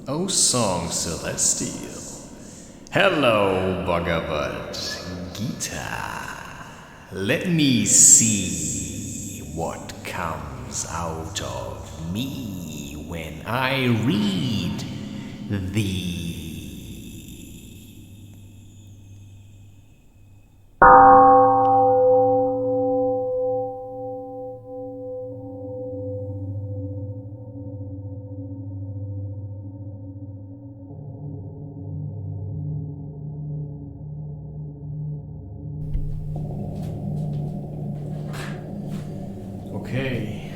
O song celestial. Hello, Bhagavad Gita. Let me see what comes out of me when I read thee. Okay.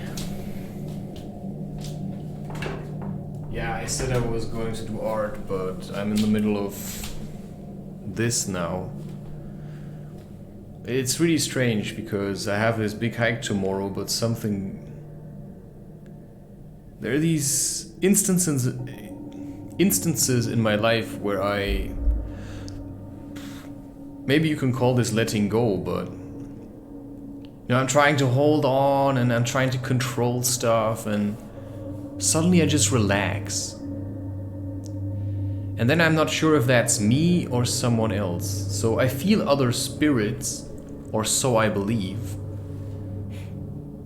Yeah, I said I was going to do art, but I'm in the middle of this now. It's really strange because I have this big hike tomorrow, but there are these instances in my life where maybe you can call this letting go, but I'm trying to hold on and I'm trying to control stuff, and suddenly I just relax. And then I'm not sure if that's me or someone else. So I feel other spirits, or so I believe.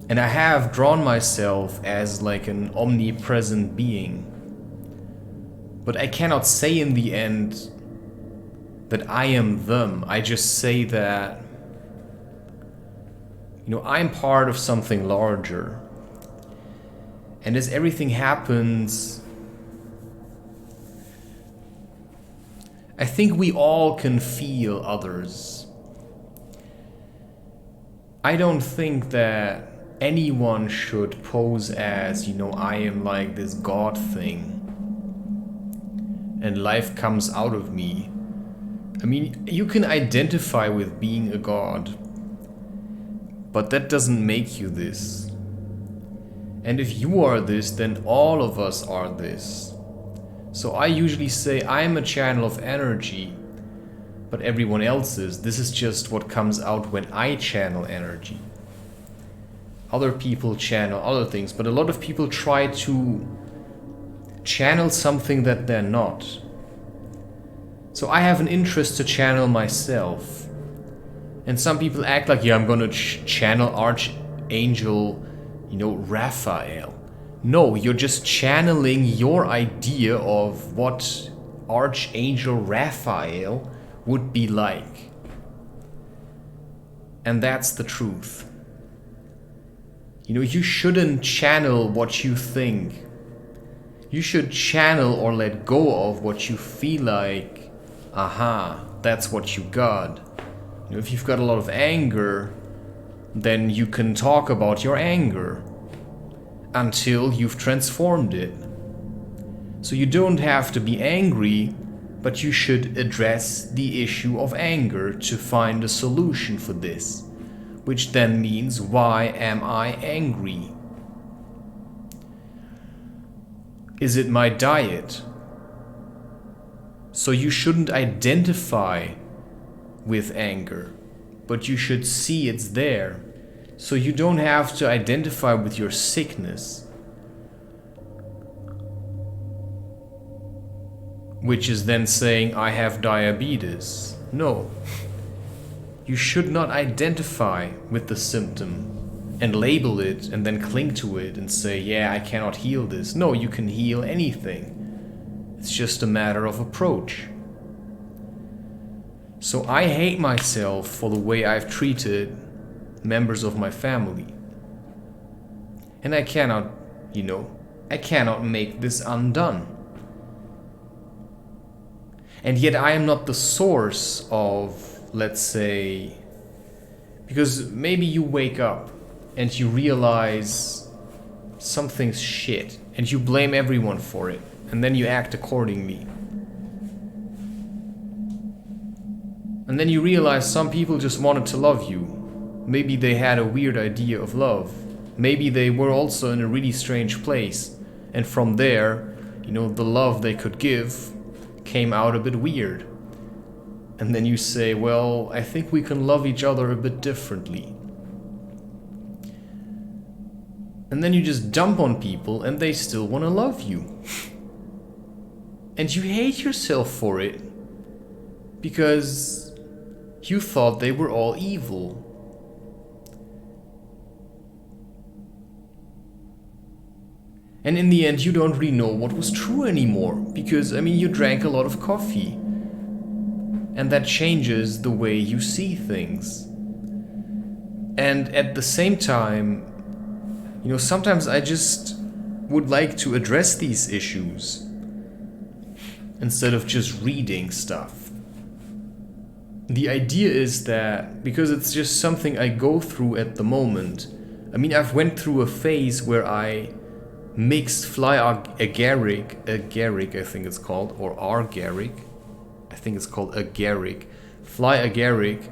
And I have drawn myself as like an omnipresent being. But I cannot say in the end that I am them. I just say that I'm part of something larger. And as everything happens, I think we all can feel others. I don't think that anyone should pose as, I am like this God thing and life comes out of me. I mean, you can identify with being a god, but that doesn't make you this. And if you are this, then all of us are this. So I usually say I'm a channel of energy, but everyone else is. This is just what comes out when I channel energy. Other people channel other things, but a lot of people try to channel something that they're not. So I have an interest to channel myself. And some people act like, I'm gonna channel Archangel, Raphael. No, you're just channeling your idea of what Archangel Raphael would be like. And that's the truth. You shouldn't channel what you think. You should channel or let go of what you feel like, that's what you got. If you've got a lot of anger, then you can talk about your anger until you've transformed it. So you don't have to be angry, but you should address the issue of anger to find a solution for this, which then means, why am I angry? Is it my diet? So you shouldn't identify with anger, but you should see it's there. So you don't have to identify with your sickness, which is then saying I have diabetes. No. You should not identify with the symptom and label it and then cling to it and say, I cannot heal this. No, you can heal anything. It's just a matter of approach. So I hate myself for the way I've treated members of my family. And I cannot, I cannot make this undone. And yet I am not the source of, let's say, because maybe you wake up and you realize something's shit and you blame everyone for it, and then you act accordingly. And then you realize some people just wanted to love you. Maybe they had a weird idea of love. Maybe they were also in a really strange place. And from there, the love they could give came out a bit weird. And then you say, well, I think we can love each other a bit differently. And then you just dump on people and they still want to love you. And you hate yourself for it because you thought they were all evil. And in the end, you don't really know what was true anymore because, I mean, you drank a lot of coffee. And that changes the way you see things. And at the same time, you know, sometimes I just would like to address these issues instead of just reading stuff. The idea is that, because it's just something I go through at the moment, I mean, I've went through a phase where I mixed fly agaric, I think it's called, or agaric, I think it's called agaric, fly agaric,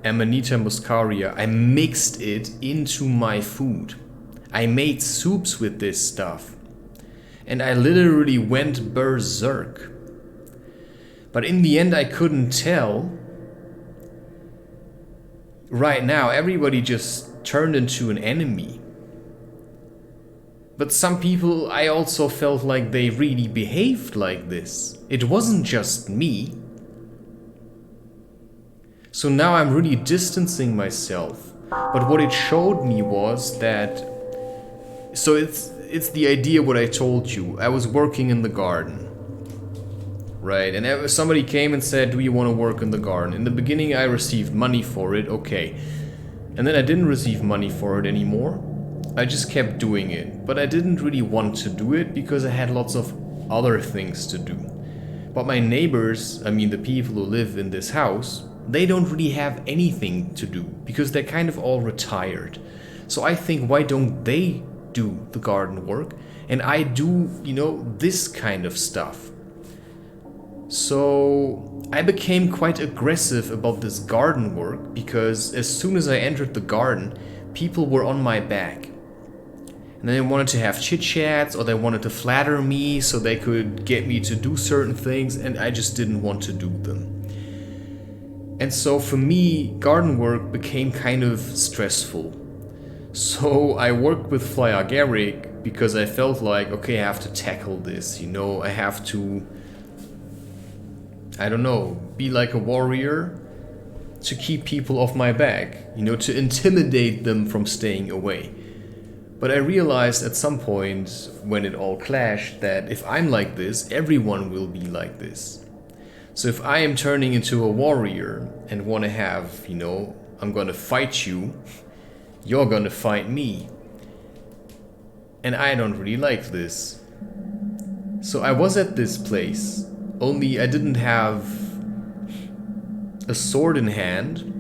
Amanita muscaria. I mixed it into my food. I made soups with this stuff. And I literally went berserk. But in the end I couldn't tell. Right now everybody just turned into an enemy. But some people, I also felt like they really behaved like this. It wasn't just me. So now I'm really distancing myself. But what it showed me was that... So it's the idea what I told you. I was working in the garden. Right, and somebody came and said, do you want to work in the garden? In the beginning I received money for it, okay. And then I didn't receive money for it anymore. I just kept doing it. But I didn't really want to do it because I had lots of other things to do. But my neighbors, I mean the people who live in this house, they don't really have anything to do because they're kind of all retired. So I think, why don't they do the garden work and I do, you know, this kind of stuff? So I became quite aggressive about this garden work because as soon as I entered the garden, people were on my back. And they wanted to have chit-chats or they wanted to flatter me so they could get me to do certain things, and I just didn't want to do them. And so for me, garden work became kind of stressful. So I worked with fly agaric because I felt like, okay, I have to tackle this, you know, I have to, I don't know, be like a warrior to keep people off my back, you know, to intimidate them from staying away. But I realized at some point when it all clashed that if I'm like this, everyone will be like this. So if I am turning into a warrior and want to have, you know, I'm gonna fight you, you're gonna fight me. And I don't really like this. So I was at this place, only I didn't have a sword in hand.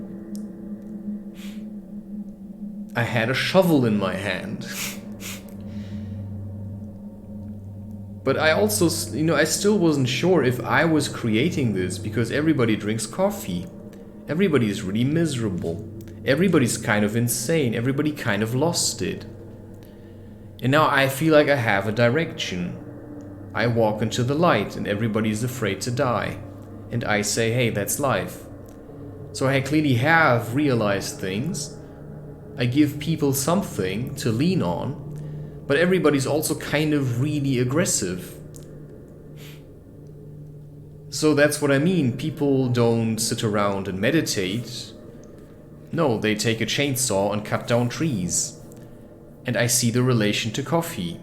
I had a shovel in my hand. But I also, you know, I still wasn't sure if I was creating this because everybody drinks coffee. Everybody is really miserable. Everybody's kind of insane. Everybody kind of lost it. And now I feel like I have a direction. I walk into the light and everybody's afraid to die. And I say, hey, that's life. So I clearly have realized things. I give people something to lean on. But everybody's also kind of really aggressive. So that's what I mean. People don't sit around and meditate. No, they take a chainsaw and cut down trees. And I see the relation to coffee.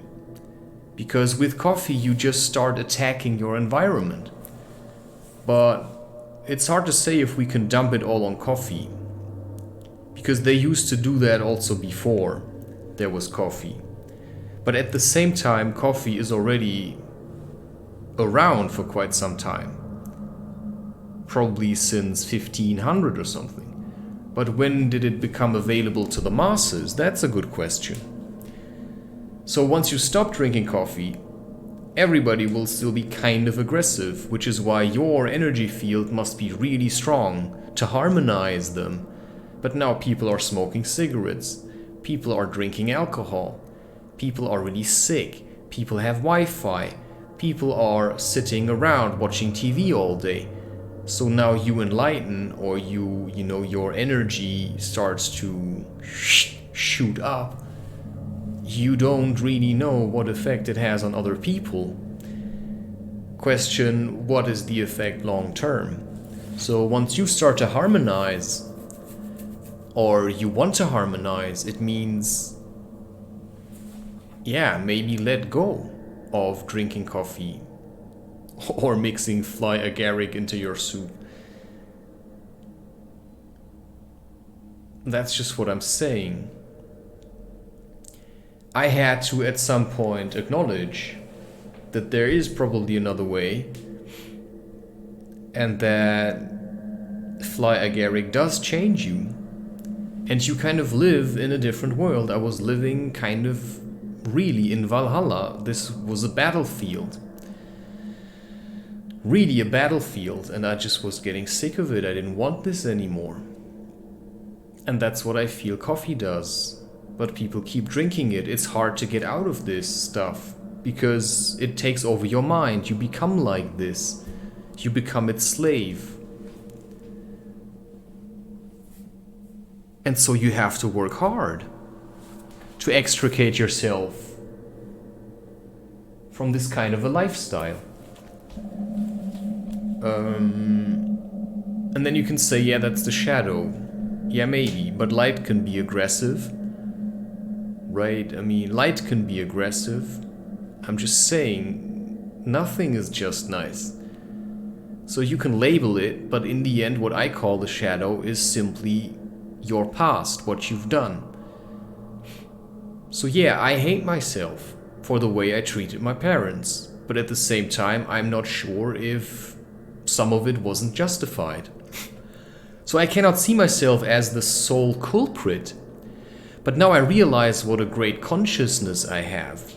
Because with coffee you just start attacking your environment. But it's hard to say if we can dump it all on coffee. Because they used to do that also before there was coffee. But at the same time, coffee is already around for quite some time. Probably since 1500 or something. But when did it become available to the masses? That's a good question. So once you stop drinking coffee, everybody will still be kind of aggressive, which is why your energy field must be really strong to harmonize them. But now people are smoking cigarettes, people are drinking alcohol, people are really sick, people have Wi-Fi, people are sitting around watching TV all day. So now you enlighten, or you know, your energy starts to shoot up. You don't really know what effect it has on other people. Question, what is the effect long term? So once you start to harmonize, or you want to harmonize, it means, yeah, maybe let go of drinking coffee or mixing fly agaric into your soup. That's just what I'm saying. I had to at some point acknowledge that there is probably another way, and that fly agaric does change you, and you kind of live in a different world. I was living kind of really in Valhalla. This was a battlefield. Really a battlefield, and I just was getting sick of it. I didn't want this anymore. And that's what I feel coffee does. But people keep drinking it. It's hard to get out of this stuff because it takes over your mind. You become like this. You become its slave. And so you have to work hard to extricate yourself from this kind of a lifestyle. And then you can say, yeah, that's the shadow. Yeah, maybe, but light can be aggressive. Right? I mean, light can be aggressive. I'm just saying, nothing is just nice. So you can label it, but in the end, what I call the shadow is simply your past, what you've done. So yeah, I hate myself for the way I treated my parents, but at the same time, I'm not sure if some of it wasn't justified. So I cannot see myself as the sole culprit. But now I realize what a great consciousness I have.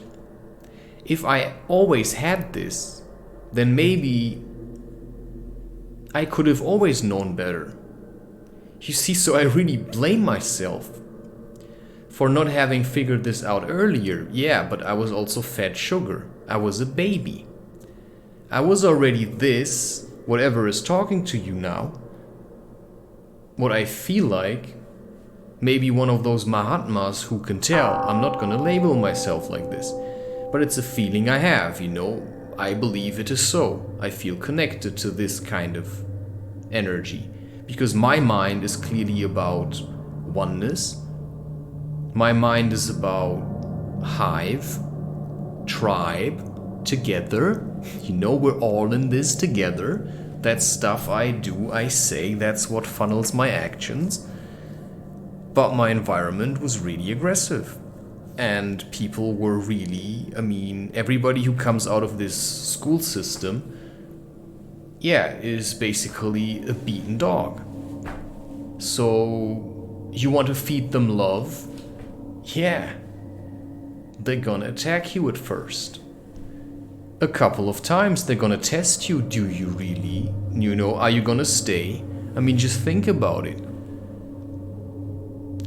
If I always had this, then maybe I could have always known better. You see, so I really blame myself for not having figured this out earlier. Yeah, but I was also fed sugar. I was a baby. I was already this, whatever is talking to you now. What I feel like, maybe one of those Mahatmas who can tell. I'm not gonna label myself like this, but it's a feeling I have, you know. I believe it is so. I feel connected to this kind of energy because my mind is clearly about oneness. My mind is about hive, tribe, together. You know, we're all in this together. That's stuff I do, I say, that's what funnels my actions. But my environment was really aggressive. And people were really, I mean, everybody who comes out of this school system, yeah, is basically a beaten dog. So, you want to feed them love? Yeah. They're gonna attack you at first. A couple of times they're gonna test you. Do you really? You know, are you gonna stay? I mean, just think about it.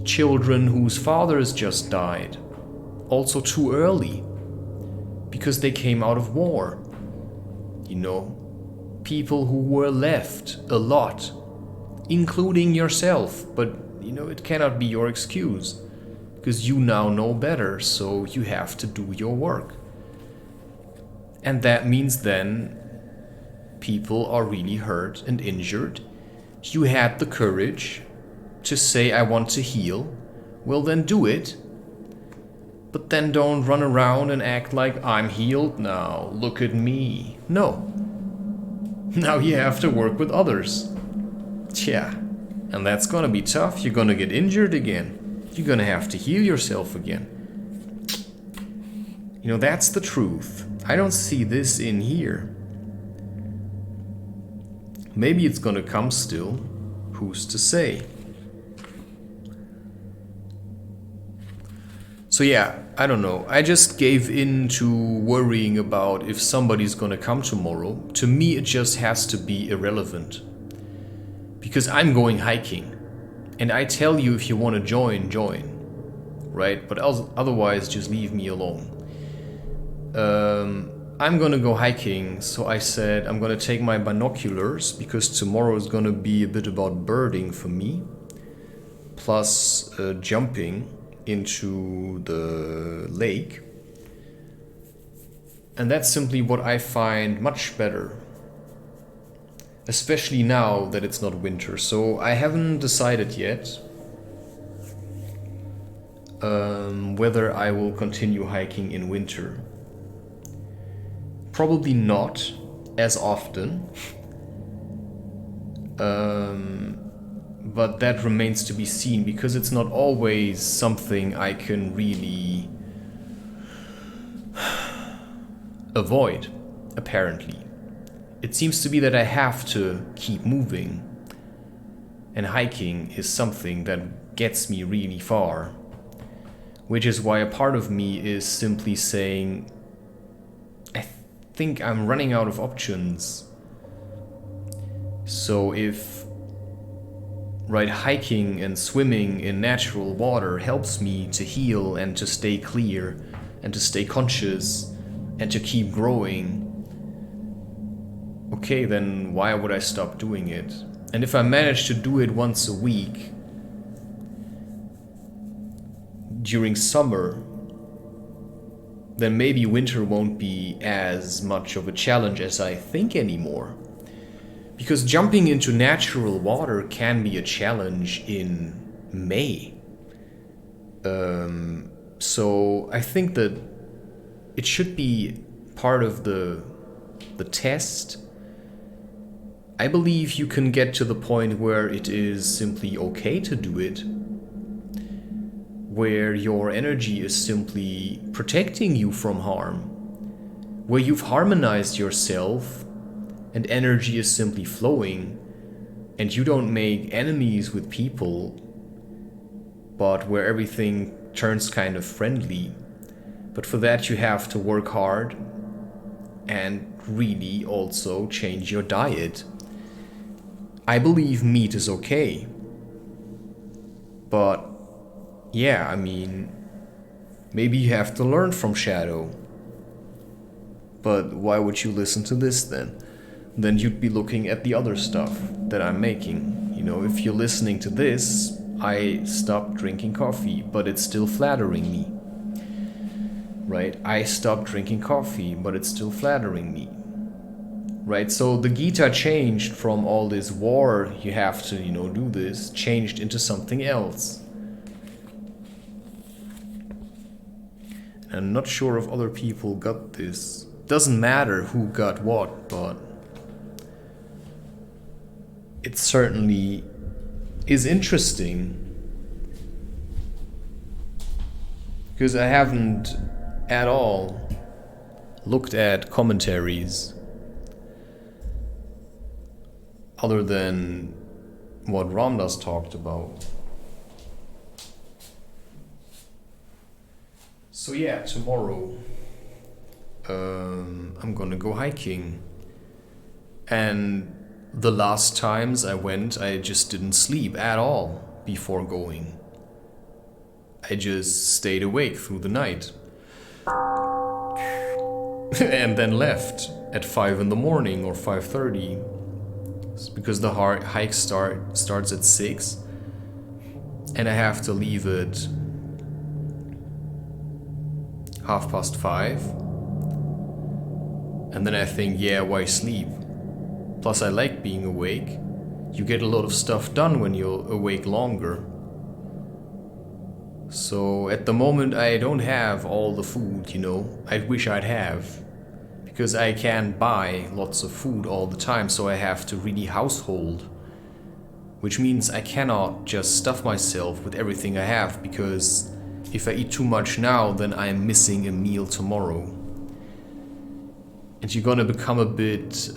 Children whose fathers just died. Also too early. Because they came out of war. You know, people who were left a lot. Including yourself. But, you know, it cannot be your excuse. Because you now know better, so you have to do your work. And that means then people are really hurt and injured. You had the courage to say, I want to heal. Well, then do it. But then don't run around and act like I'm healed now. Look at me. No. Now you have to work with others. Yeah. And that's gonna be tough. You're gonna get injured again. You're gonna have to heal yourself again. You know, that's the truth. I don't see this in here. Maybe it's gonna come still. Who's to say? So yeah, I don't know. I just gave in to worrying about if somebody's gonna come tomorrow. To me, it just has to be irrelevant. Because I'm going hiking. And I tell you, if you want to join, join. Right? But otherwise, just leave me alone. I'm gonna go hiking, so I said I'm gonna take my binoculars because tomorrow is gonna be a bit about birding for me, plus jumping into the lake. And that's simply what I find much better. Especially now that it's not winter. So I haven't decided yet whether I will continue hiking in winter. Probably not as often. But that remains to be seen, because it's not always something I can really avoid, apparently. It seems to be that I have to keep moving, and hiking is something that gets me really far, which is why a part of me is simply saying, I think I'm running out of options. So if hiking and swimming in natural water helps me to heal and to stay clear and to stay conscious and to keep growing, okay, then why would I stop doing it? And if I manage to do it once a week during summer, then maybe winter won't be as much of a challenge as I think anymore. Because jumping into natural water can be a challenge in May. So I think that it should be part of the test. I believe you can get to the point where it is simply okay to do it, where your energy is simply protecting you from harm, where you've harmonized yourself and energy is simply flowing, and you don't make enemies with people, but where everything turns kind of friendly. But for that you have to work hard and really also change your diet. I believe meat is okay, but yeah, I mean, maybe you have to learn from Shadow. But why would you listen to this then? Then you'd be looking at the other stuff that I'm making. You know, if you're listening to this, I stopped drinking coffee, but it's still flattering me. Right? I stopped drinking coffee, but it's still flattering me. Right? So the Gita changed from all this war, you have to, do this, changed into something else. I'm not sure if other people got this. Doesn't matter who got what, but it certainly is interesting, because I haven't at all looked at commentaries other than what Ramdas talked about. So yeah, tomorrow I'm gonna go hiking, and the last times I went, I just didn't sleep at all before going. I just stayed awake through the night. And then left at 5 in the morning or 5:30. Because the hike starts at 6. And I have to leave at 5:30. And then I think, yeah, why sleep? Plus I like being awake. You get a lot of stuff done when you're awake longer. So at the moment I don't have all the food, I wish I'd have. Because I can't buy lots of food all the time, so I have to really household. Which means I cannot just stuff myself with everything I have, because if I eat too much now, then I'm missing a meal tomorrow. And you're gonna become a bit...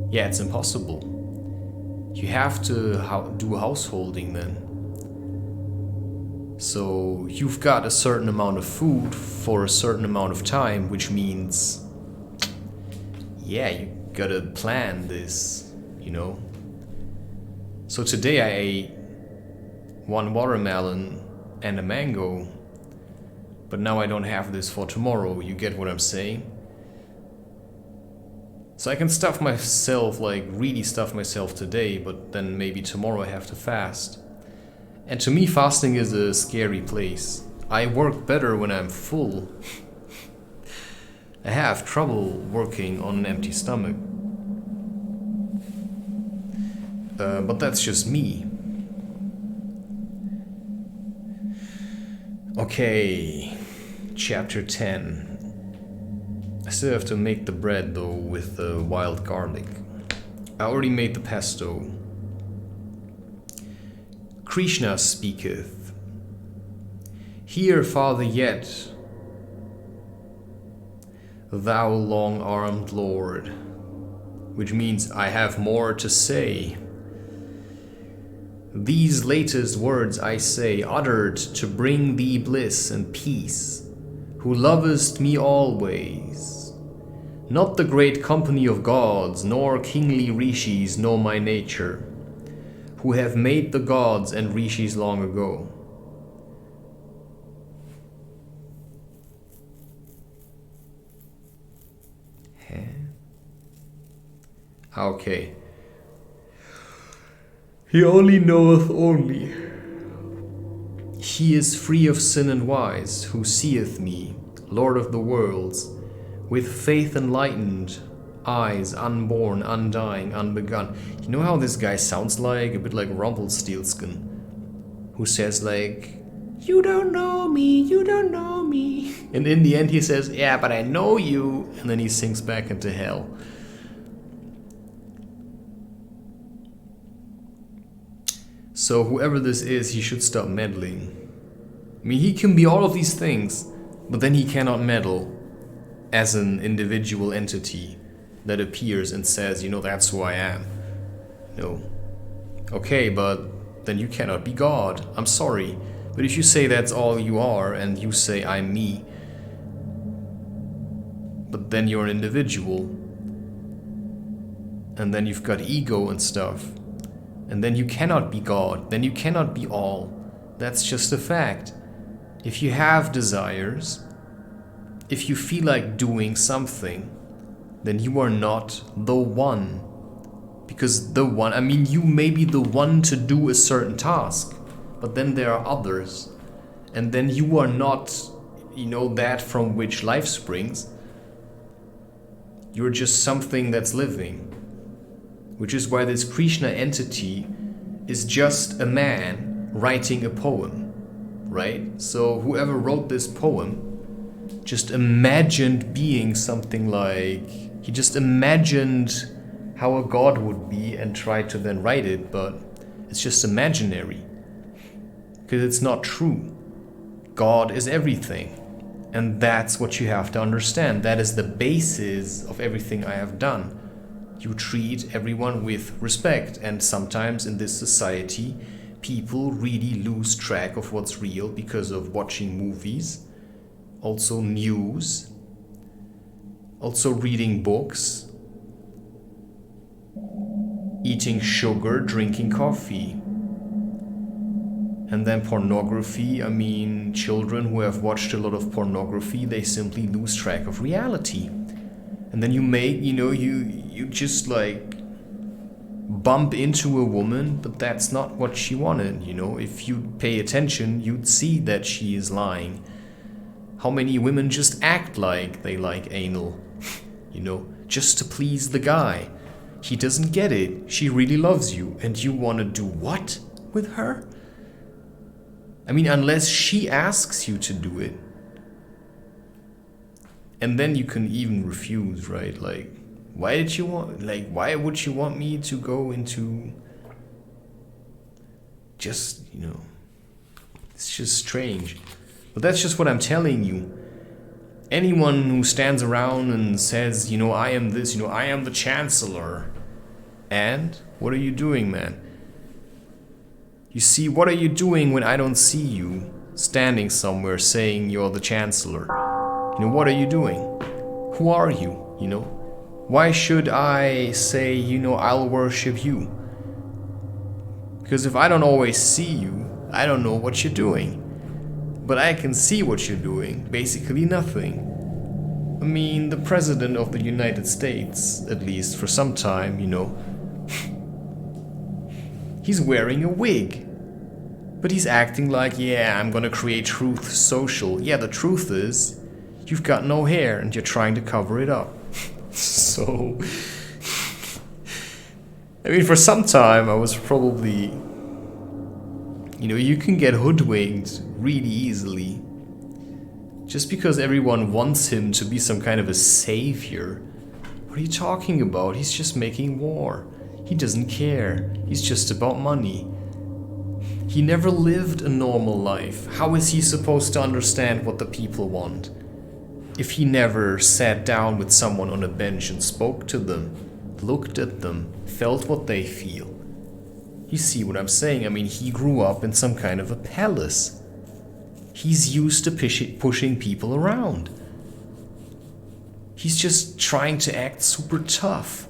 yeah, it's impossible. You have to do householding then. So you've got a certain amount of food for a certain amount of time, which means, yeah, you gotta plan this, So today I ate 1 watermelon and a mango, but now I don't have this for tomorrow. You get what I'm saying? So I can stuff myself, really stuff myself today, but then maybe tomorrow I have to fast. And to me, fasting is a scary place. I work better when I'm full. I have trouble working on an empty stomach. But that's just me. Okay, chapter 10. I still have to make the bread though with the wild garlic. I already made the pesto. Krishna speaketh. Hear, Father, yet, thou long-armed Lord, which means I have more to say. These latest words I say, uttered to bring thee bliss and peace, who lovest me always. Not the great company of gods, nor kingly rishis know my nature, who have made the gods and rishis long ago. Okay. He only knoweth only. He is free of sin and wise, who seeth me, Lord of the worlds, with faith enlightened, eyes unborn, undying, unbegun. You know how this guy sounds like? A bit like Rumpelstiltskin, who says like, you don't know me, you don't know me. And in the end he says, yeah, but I know you. And then he sinks back into hell. So whoever this is, he should stop meddling. I mean, he can be all of these things, but then he cannot meddle as an individual entity that appears and says, you know, that's who I am. No. Okay, but then you cannot be God. I'm sorry. But if you say that's all you are, and you say I'm me, but then you're an individual, and then you've got ego and stuff, and then you cannot be God, then you cannot be all. That's just a fact. If you have desires, if you feel like doing something, then you are not the one. Because the one, I mean, you may be the one to do a certain task, but then there are others. And then you are not, you know, that from which life springs. You're just something that's living. Which is why this Krishna entity is just a man writing a poem, right? So whoever wrote this poem just imagined being something like, he just imagined how a god would be and tried to then write it, but it's just imaginary. Because it's not true. God is everything. And that's what you have to understand. That is the basis of everything I have done. You treat everyone with respect, and sometimes in this society people really lose track of what's real because of watching movies, also news, also reading books, eating sugar, drinking coffee, and then pornography. I mean, children who have watched a lot of pornography, they simply lose track of reality. And then you make, you know, you just like bump into a woman, but that's not what she wanted, you know. If you pay attention, you'd see that she is lying. How many women just act like they like anal, you know, just to please the guy. He doesn't get it. She really loves you, and you want to do what with her? I mean, unless she asks you to do it. And then you can even refuse, right? Like, why would you want me to go into just, you know, it's just strange. But that's just what I'm telling you. Anyone who stands around and says, you know, I am this, you know, I am the chancellor. And what are you doing, man? You see, what are you doing when I don't see you standing somewhere saying you're the chancellor? You know, what are you doing? Who are you, you know? Why should I say, you know, I'll worship you? Because if I don't always see you, I don't know what you're doing. But I can see what you're doing, basically nothing. I mean, the President of the United States, at least for some time, you know, he's wearing a wig. But he's acting like, yeah, I'm gonna create truth social. Yeah, the truth is, you've got no hair and you're trying to cover it up. So, I mean, for some time I was probably, you can get hoodwinked really easily. Just because everyone wants him to be some kind of a savior. What are you talking about? He's just making war. He doesn't care. He's just about money. He never lived a normal life. How is he supposed to understand what the people want? If he never sat down with someone on a bench and spoke to them, looked at them, felt what they feel. You see what I'm saying? I mean, he grew up in some kind of a palace. He's used to pushing people around. He's just trying to act super tough.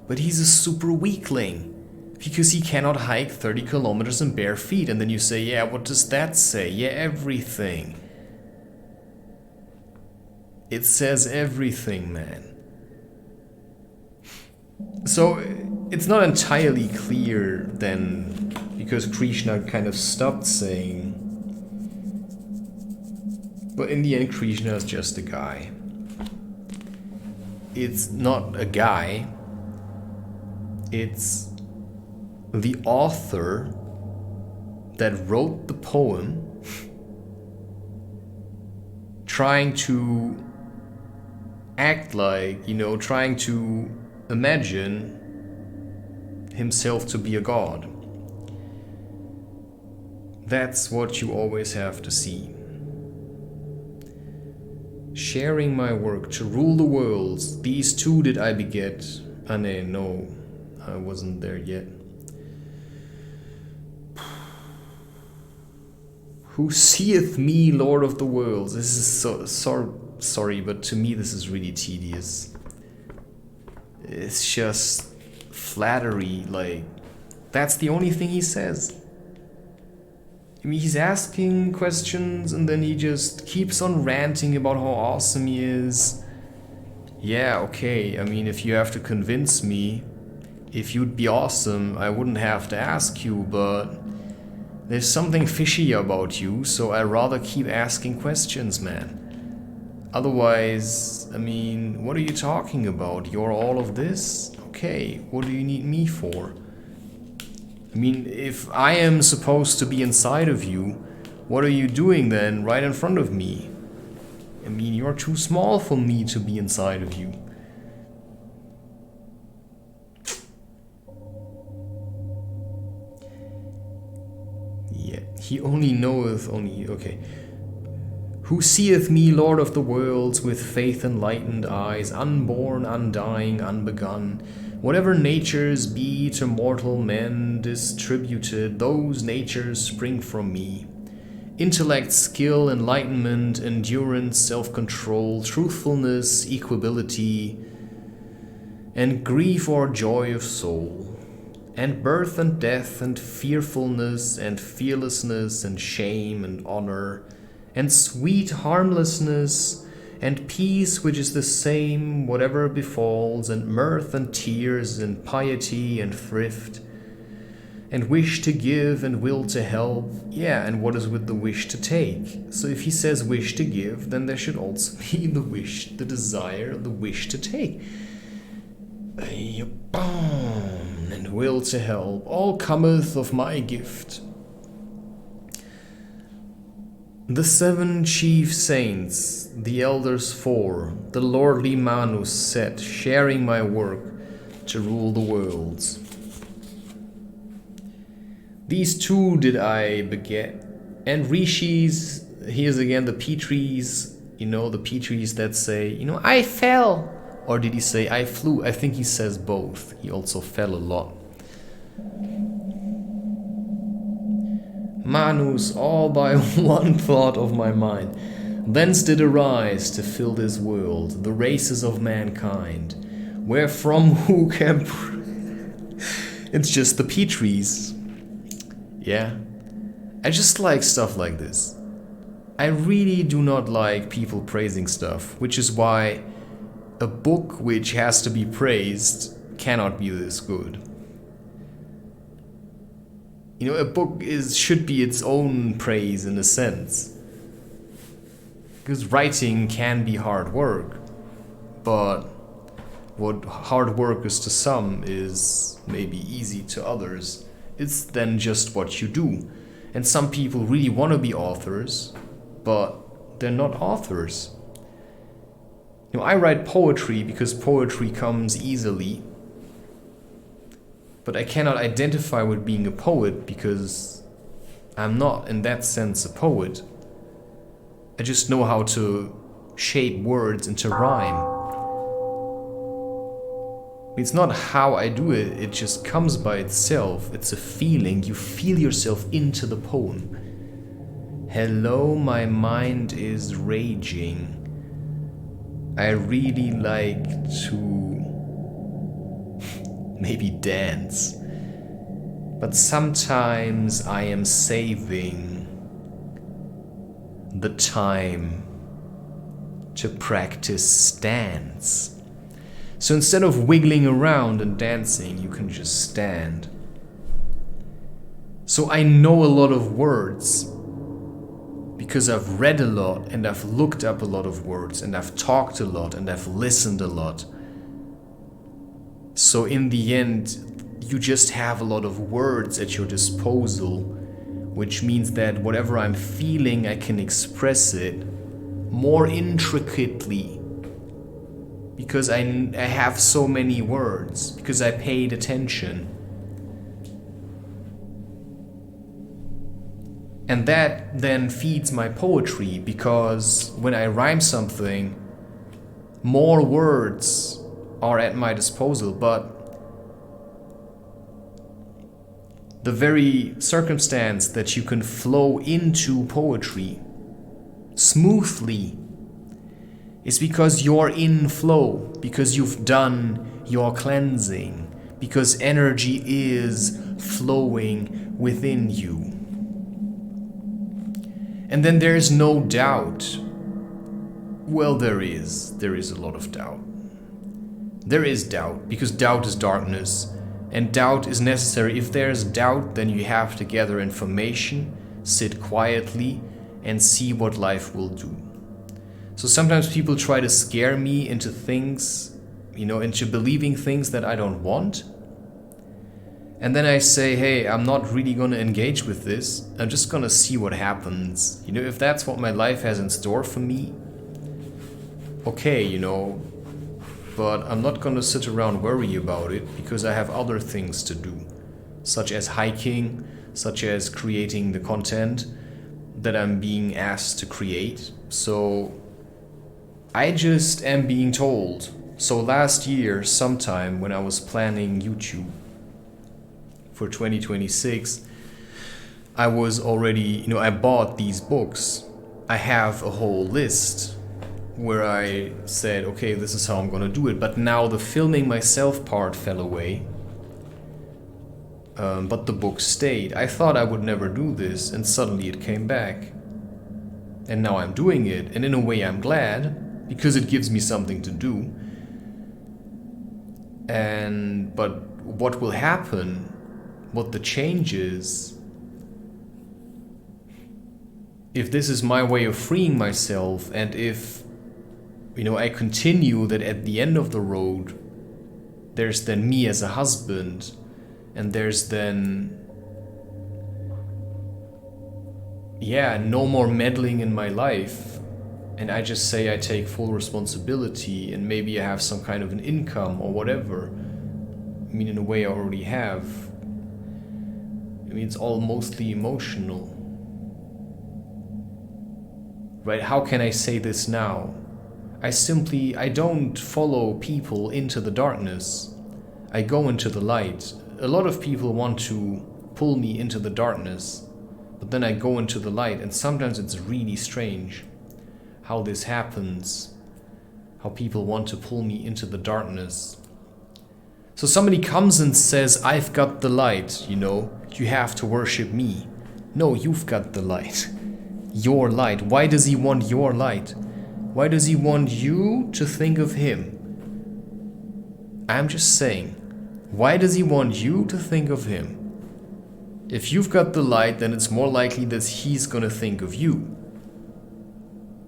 But he's a super weakling. Because he cannot hike 30 kilometers in bare feet. And then you say, yeah, what does that say? Yeah, everything. It says everything, man. So it's not entirely clear then, because Krishna kind of stopped saying. But in the end, Krishna is just a guy. It's not a guy. It's the author that wrote the poem trying to act like, trying to imagine himself to be a god. That's what you always have to see. Sharing my work to rule the worlds, these two did I beget. No, I wasn't there yet. Who seeth me, Lord of the worlds? This is sorry, but to me this is really tedious. It's just flattery, like, that's the only thing he says. I mean, he's asking questions and then he just keeps on ranting about how awesome he is. Yeah, okay, I mean, if you have to convince me, if you'd be awesome, I wouldn't have to ask you, but there's something fishy about you, so I'd rather keep asking questions, man. Otherwise, I mean, what are you talking about? You're all of this? Okay, what do you need me for? I mean, if I am supposed to be inside of you, what are you doing then right in front of me? I mean, you're too small for me to be inside of you. Yeah, he only knoweth okay. Who seeth me, Lord of the worlds, with faith enlightened eyes, unborn, undying, unbegun? Whatever natures be to mortal men distributed, those natures spring from me. Intellect, skill, enlightenment, endurance, self-control, truthfulness, equability, and grief or joy of soul, and birth and death, and fearfulness, and fearlessness, and shame, and honor, and sweet harmlessness, and peace which is the same whatever befalls, and mirth and tears, and piety and thrift, and wish to give and will to help. Yeah, and what is with the wish to take? So if he says wish to give, then there should also be the wish, the desire, the wish to take. And will to help, all cometh of my gift. The 7 chief saints, the elders 4, the lordly Manus set, sharing my work to rule the worlds. These 2 did I beget, and rishis, here's again the Petries, the Petries that say, I fell. Or did he say, I flew? I think he says both. He also fell a lot. Manus, all by one thought of my mind, thence did arise to fill this world, the races of mankind, wherefrom who can... It's just the Petries. Yeah. I just like stuff like this. I really do not like people praising stuff, which is why a book which has to be praised cannot be this good. A book should be its own praise in a sense. Because writing can be hard work, but what hard work is to some is maybe easy to others. It's then just what you do. And some people really want to be authors, but they're not authors. I write poetry because poetry comes easily, but I cannot identify with being a poet because I'm not in that sense a poet. I just know how to shape words into rhyme. It's not how I do it, it just comes by itself. It's a feeling. You feel yourself into the poem. Hello, my mind is raging. I really like to maybe dance. But sometimes I am saving the time to practice stance. So instead of wiggling around and dancing, you can just stand. So I know a lot of words because I've read a lot and I've looked up a lot of words and I've talked a lot and I've listened a lot. So in the end, you just have a lot of words at your disposal, which means that whatever I'm feeling, I can express it more intricately because I have so many words, because I paid attention. And that then feeds my poetry, because when I rhyme something, more words are at my disposal, but the very circumstance that you can flow into poetry smoothly is because you're in flow, because you've done your cleansing, because energy is flowing within you. And then there's no doubt. Well, there is a lot of doubt. There is doubt, because doubt is darkness, and doubt is necessary. If there's doubt, then you have to gather information, sit quietly, and see what life will do. So sometimes people try to scare me into things, into believing things that I don't want. And then I say, hey, I'm not really going to engage with this. I'm just going to see what happens. If that's what my life has in store for me, okay, but I'm not going to sit around worry about it because I have other things to do, such as hiking, such as creating the content that I'm being asked to create. So I just am being told. So last year, sometime when I was planning YouTube for 2026, I was already, I bought these books. I have a whole list where I said, okay, this is how I'm gonna do it. But now the filming myself part fell away. But the book stayed. I thought I would never do this, and suddenly it came back. And now I'm doing it, and in a way I'm glad, because it gives me something to do. But what will happen, what the change is, if this is my way of freeing myself, and if I continue that at the end of the road there's then me as a husband, and there's then no more meddling in my life, and I just say I take full responsibility, and maybe I have some kind of an income or whatever. In a way I already have. It's all mostly emotional. Right? How can I say this now? I don't follow people into the darkness. I go into the light. A lot of people want to pull me into the darkness, but then I go into the light, and sometimes it's really strange how this happens, how people want to pull me into the darkness. So somebody comes and says, I've got the light, you have to worship me. No, you've got the light. Your light. Why does he want your light? Why does he want you to think of him? I'm just saying, why does he want you to think of him? If you've got the light, then it's more likely that he's gonna think of you.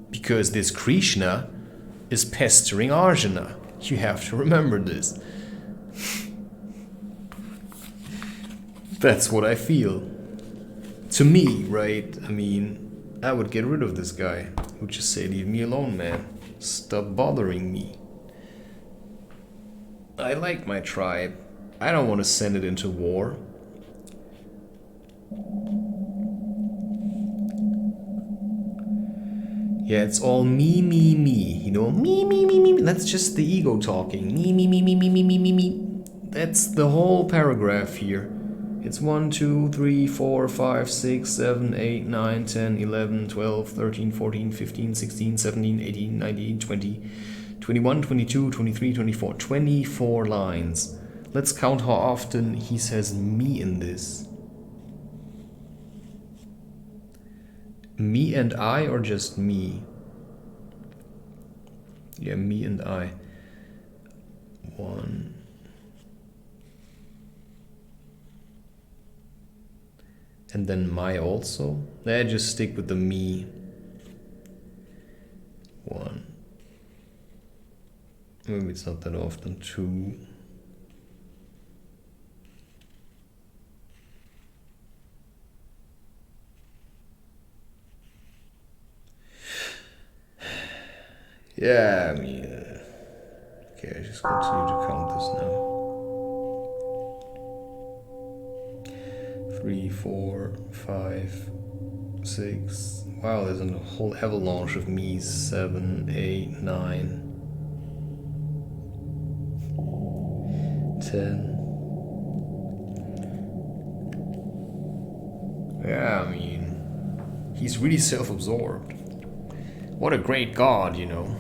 Because this Krishna is pestering Arjuna. You have to remember this. That's what I feel. To me, right? I mean, I would get rid of this guy. I would just say, leave me alone, man. Stop bothering me. I like my tribe. I don't want to send it into war. Yeah, it's all me, me, me. You know, me, me, me, me, me. That's just the ego talking. Me, me, me, me, me, me, me, me, me. That's the whole paragraph here. It's 1, 2, 3, 4, 5, 6, 7, 8, 9, 10, 11, 12, 13, 14, 15, 16, 17, 18, 19, 20, 21, 22, 23, 24. 24 lines. Let's count how often he says me in this. Me and I, or just me? Yeah, me and I. 1. And then my also. Just stick with the me. 1. Maybe it's not that often. 2. Yeah, I mean, okay, I just continue to count this now. 3, 4, 5, 6. Wow, there's a whole avalanche of me's. 7, 8, 9, 10. Yeah, I mean, he's really self-absorbed. What a great god, you know.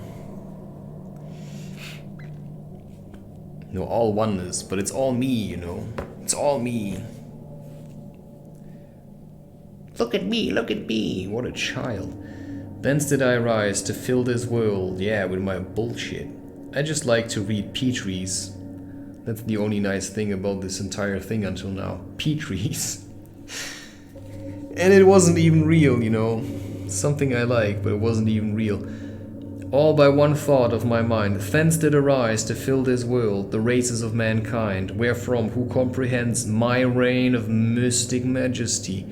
You know, all oneness, but it's all me, you know. It's all me. Look at me, look at me. What a child. Thence did I rise to fill this world, yeah, with my bullshit. I just like to read P-trees. That's the only nice thing about this entire thing until now. P-trees. And it wasn't even real, you know. Something I like, but it wasn't even real. All by one thought of my mind, thence did arise to fill this world, the races of mankind, wherefrom who comprehends my reign of mystic majesty,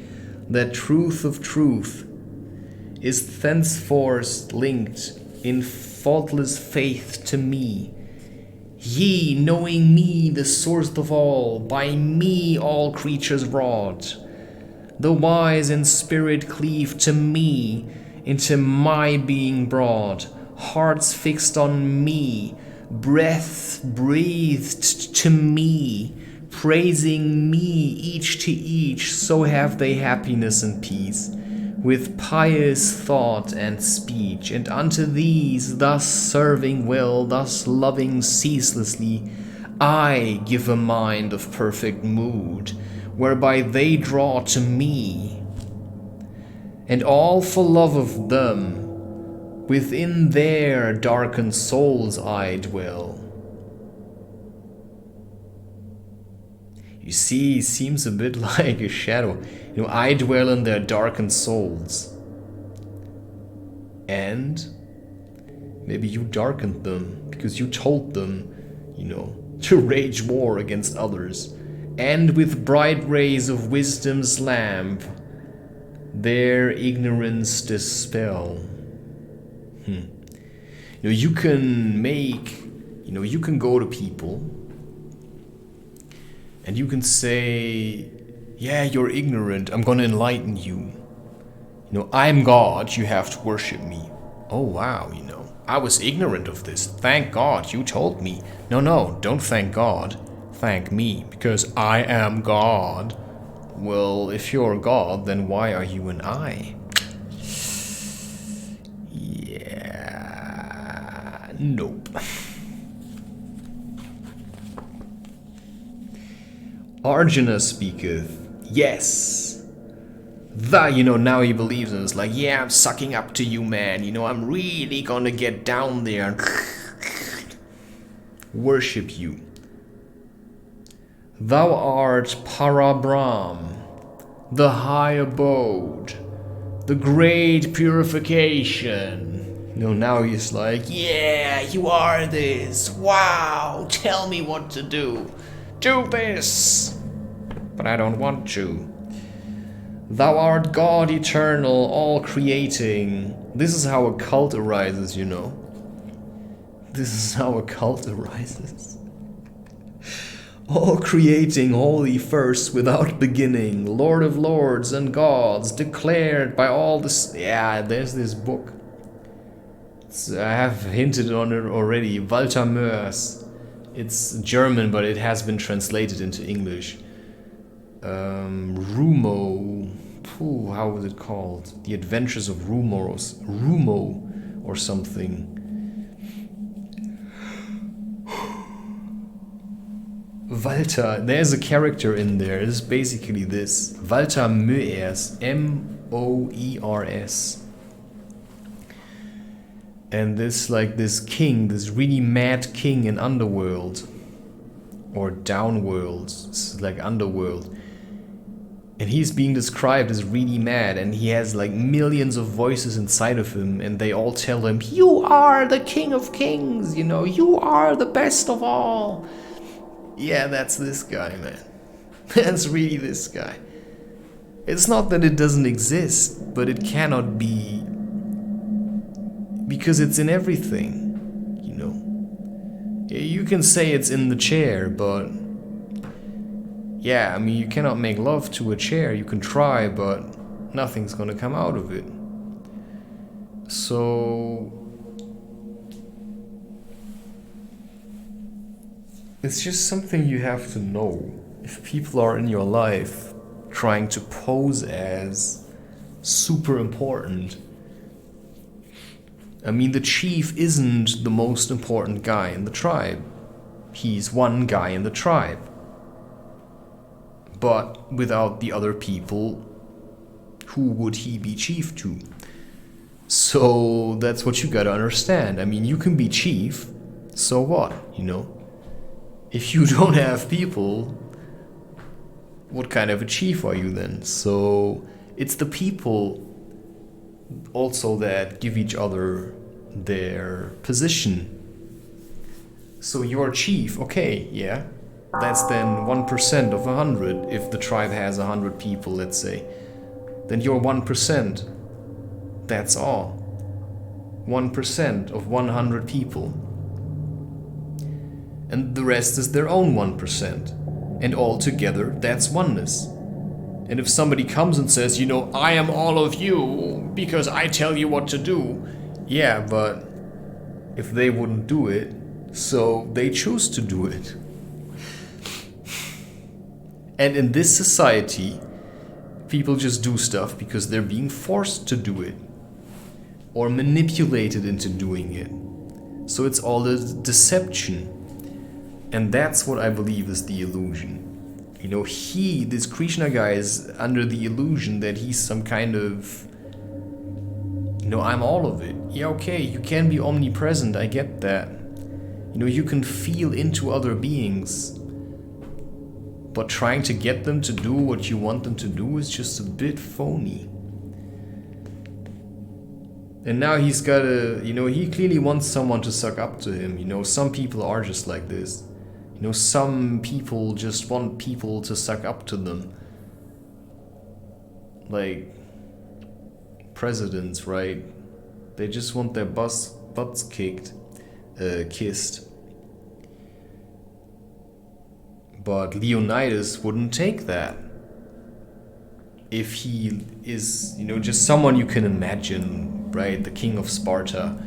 that truth of truth, is thenceforth linked in faultless faith to me. Ye, knowing me, the source of all, by me all creatures wrought, the wise in spirit cleave to me, into my being brought, hearts fixed on me, breath breathed to me, praising me each to each, so have they happiness and peace, with pious thought and speech, and unto these, thus serving well, thus loving ceaselessly, I give a mind of perfect mood, whereby they draw to me, and all for love of them, within their darkened souls I dwell. You see, he seems a bit like a shadow. You know, I dwell in their darkened souls. And maybe you darkened them because you told them, you know, to wage war against others. And with bright rays of wisdom's lamp, their ignorance dispel. You know, you can you can go to people and you can say, yeah, you're ignorant, I'm gonna enlighten you. You know, I'm God, you have to worship me. Oh wow, you know, I was ignorant of this. Thank God you told me. No, don't thank God. Thank me, because I am God. Well, if you're God, then why are you an I? Yeah, nope. Arjuna speaketh, yes. Now he believes in it. It's like, yeah, I'm sucking up to you, man. You know, I'm really gonna get down there and worship you. Thou art Parabrahm, the high abode, the great purification. Now he's like, yeah, you are this. Wow, tell me what to do. Do this. But I don't want to. Thou art God eternal, all creating. This is how a cult arises, This is how a cult arises. All creating, holy first, without beginning, Lord of lords and gods, declared by all this. Yeah, there's this book. I have hinted on it already. Walter Mörs. It's German, but it has been translated into English. Rumo. How was it called? The Adventures of Rumo or something. Walter, there's a character in there. It's basically this. Walter Mörs, Moers. And this king, this really mad king in Underworld. Or Downworld. It's like Underworld. And he's being described as really mad, and he has like millions of voices inside of him, and they all tell him, you are the king of kings, you are the best of all. Yeah, that's this guy, man. That's really this guy. It's not that it doesn't exist, but it cannot be, because it's in everything, You can say it's in the chair, but yeah, you cannot make love to a chair. You can try, but nothing's gonna come out of it. So it's just something you have to know. If people are in your life trying to pose as super important, the chief isn't the most important guy in the tribe. He's one guy in the tribe. But without the other people, who would he be chief to? So that's what you gotta understand. You can be chief, so what, If you don't have people, what kind of a chief are you then? So it's the people also that give each other their position. So you're chief, okay, yeah. That's then 1% of 100. If the tribe has 100 people, let's say, then you're 1%. That's all. 1% of 100 people. And the rest is their own 1%. And all together, that's oneness. And if somebody comes and says, I am all of you because I tell you what to do, yeah, but if they wouldn't do it, so they choose to do it. And in this society, people just do stuff because they're being forced to do it. Or manipulated into doing it. So it's all a deception. And that's what I believe is the illusion. This Krishna guy is under the illusion that he's some kind of, I'm all of it. Yeah, okay, you can be omnipresent, I get that. You can feel into other beings. But trying to get them to do what you want them to do is just a bit phony. And now he's got he clearly wants someone to suck up to him. Some people are just like this. Some people just want people to suck up to them. Like presidents, right? They just want their butts kissed. But Leonidas wouldn't take that. If he is, just someone you can imagine, right? The king of Sparta.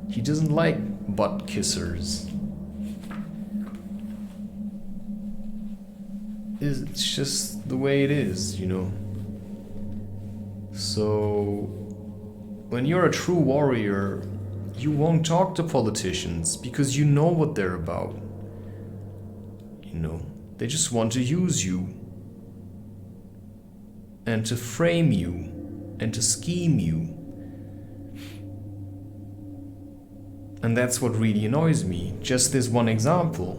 He doesn't like butt kissers. It's just the way it is, So, when you're a true warrior, you won't talk to politicians because you know what they're about. They just want to use you and to frame you and to scheme you. And that's what really annoys me. Just this one example.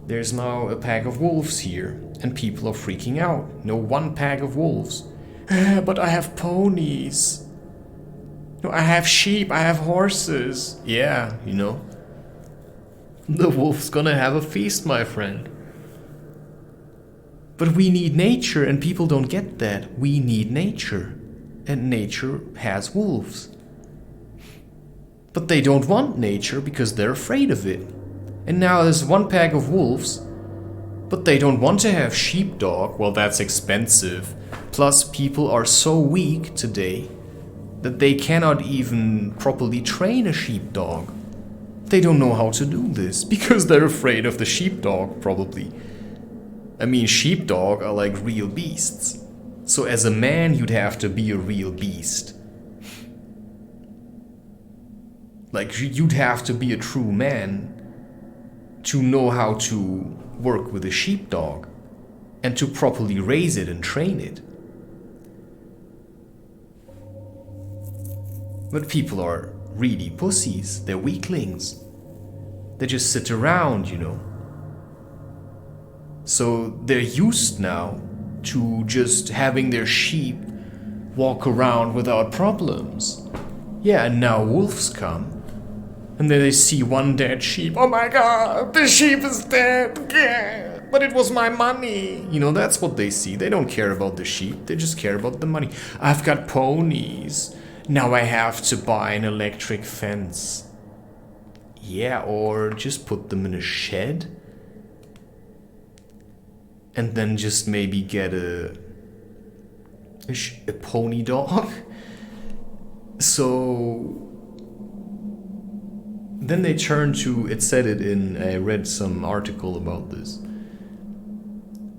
There's now a pack of wolves here, and people are freaking out. No, one pack of wolves. But I have ponies. No, I have sheep, I have horses. Yeah, you know. The wolf's gonna have a feast, my friend. But we need nature, and people don't get that. We need nature. And nature has wolves. But they don't want nature because they're afraid of it. And now there's one pack of wolves, but they don't want to have sheepdog. Well, that's expensive. Plus, people are so weak today that they cannot even properly train a sheepdog. They don't know how to do this because they're afraid of the sheepdog, probably. I mean, sheepdog are like real beasts. So as a man, you'd have to be a real beast. Like, you'd have to be a true man to know how to work with a sheepdog and to properly raise it and train it. But people are really pussies. They're weaklings. They just sit around, you know. So they're used now to just having their sheep walk around without problems. Yeah, and now wolves come. And then they see one dead sheep. Oh my god, the sheep is dead. Yeah, but it was my money. You know, that's what they see. They don't care about the sheep. They just care about the money. I've got ponies. Now I have to buy an electric fence. Yeah, or just put them in a shed. And then just maybe get a pony dog. So then they turn to, it said it in, I read some article about this.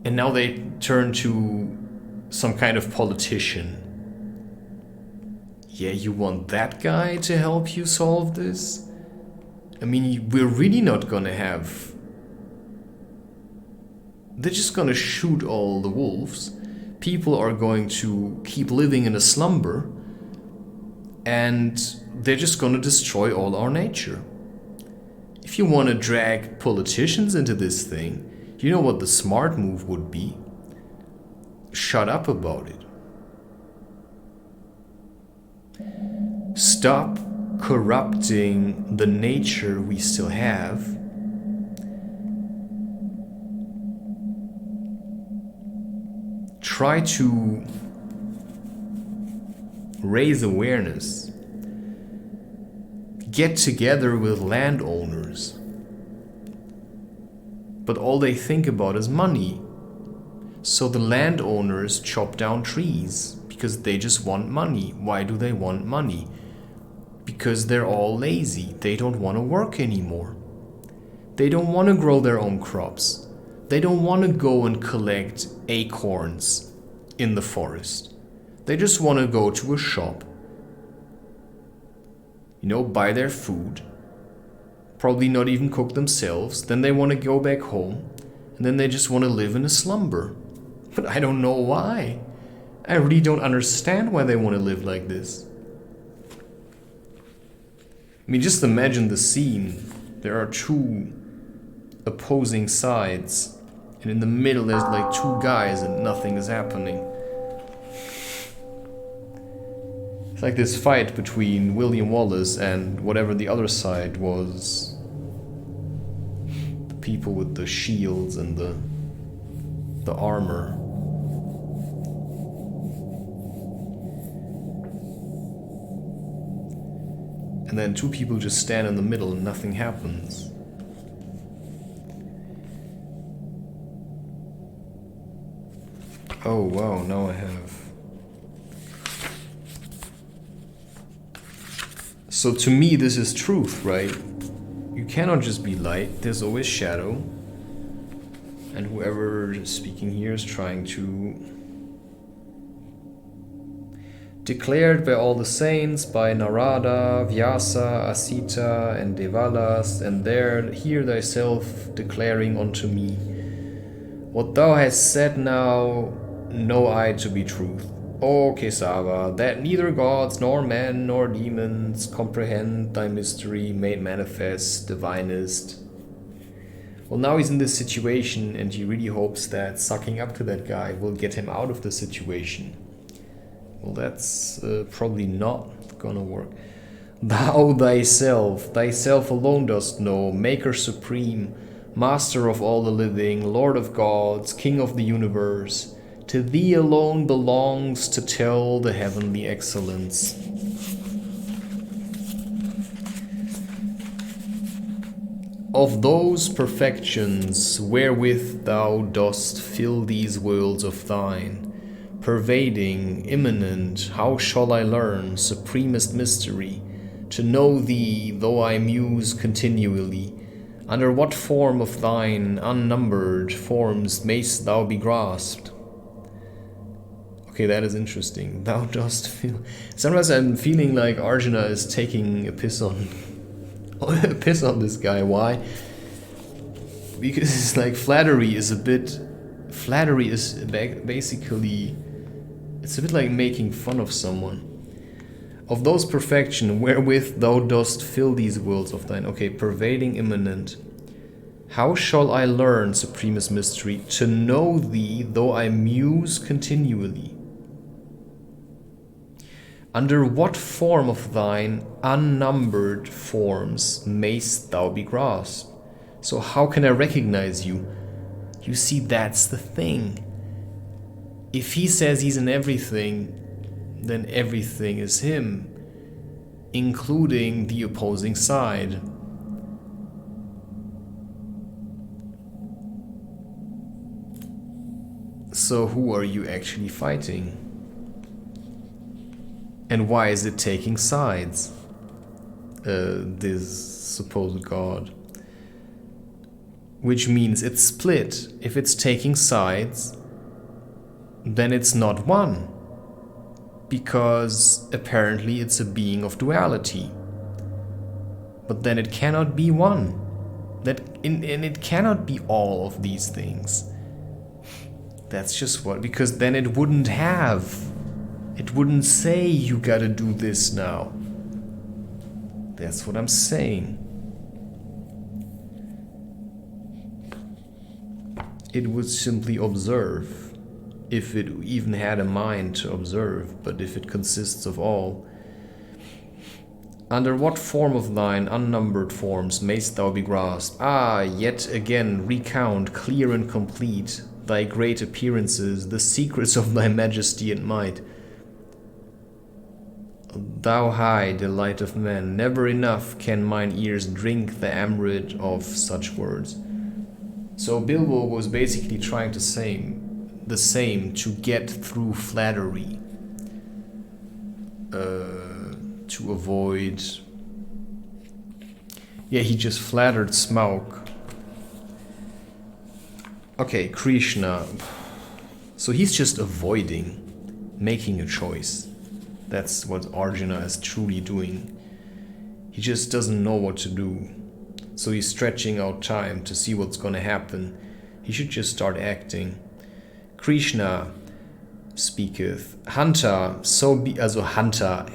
And now they turn to some kind of politician. Yeah, you want that guy to help you solve this? I mean, we're really not gonna have... They're just gonna shoot all the wolves. People are going to keep living in a slumber. And they're just gonna destroy all our nature. If you want to drag politicians into this thing, you know what the smart move would be? Shut up about it. Stop corrupting the nature we still have. Try to raise awareness. Get together with landowners. But all they think about is money. So the landowners chop down trees because they just want money. Why do they want money? Because they're all lazy. They don't want to work anymore. They don't want to grow their own crops. They don't want to go and collect acorns in the forest. They just want to go to a shop, you know, buy their food, probably not even cook themselves, then they want to go back home, and then they just want to live in a slumber. But I don't know why. I really don't understand why they want to live like this. I mean, just imagine the scene. There are two opposing sides, and in the middle there's like two guys and nothing is happening. It's like this fight between William Wallace and whatever the other side was. The people with the shields and the armor. And then two people just stand in the middle and nothing happens. Oh wow, now I have... So to me this is truth, right? You cannot just be light, there's always shadow. And whoever is speaking here is trying to... Declared by all the saints, by Narada, Vyasa, Asita, and Devalas, and there hear thyself declaring unto me, what thou hast said now know I to be truth. O Kesava, that neither gods, nor men, nor demons comprehend thy mystery made manifest, divinest. Well, now he's in this situation and he really hopes that sucking up to that guy will get him out of the situation. Well, that's probably not gonna work. Thou thyself alone dost know, Maker supreme, Master of all the living, Lord of gods, King of the universe. To thee alone belongs to tell the heavenly excellence. Of those perfections wherewith thou dost fill these worlds of thine, pervading, immanent, how shall I learn supremest mystery, to know thee though I muse continually? Under what form of thine unnumbered forms mayst thou be grasped? Okay, that is interesting. Thou dost feel. Sometimes I'm feeling like Arjuna is taking a piss on this guy. Why? Because it's like flattery is basically, it's a bit like making fun of someone. Of those perfection wherewith thou dost fill these worlds of thine. Okay, pervading, immanent. How shall I learn supremest mystery, to know thee though I muse continually? Under what form of thine unnumbered forms mayst thou be grasped? So how can I recognize you? You see, that's the thing. If he says he's in everything, then everything is him, including the opposing side. So who are you actually fighting? And why is it taking sides? This supposed God. Which means it's split. If it's taking sides, then it's not one. Because apparently it's a being of duality. But then it cannot be one. And it cannot be all of these things. That's just what, because then it wouldn't say you gotta do this now. That's what I'm saying. It would simply observe, if it even had a mind to observe, but if it consists of all. Under what form of thine unnumbered forms mayst thou be grasped? Ah, yet again recount, clear and complete, thy great appearances, the secrets of thy majesty and might. Thou high delight of men, never enough can mine ears drink the amrit of such words. So Bilbo was basically trying to say the same to get through flattery, to avoid. Yeah, he just flattered Smaug. Okay, Krishna. So he's just avoiding making a choice. That's what Arjuna is truly doing. He just doesn't know what to do. So he's stretching out time to see what's gonna happen. He should just start acting. Krishna speaketh. Hanta, so be, also Hanta,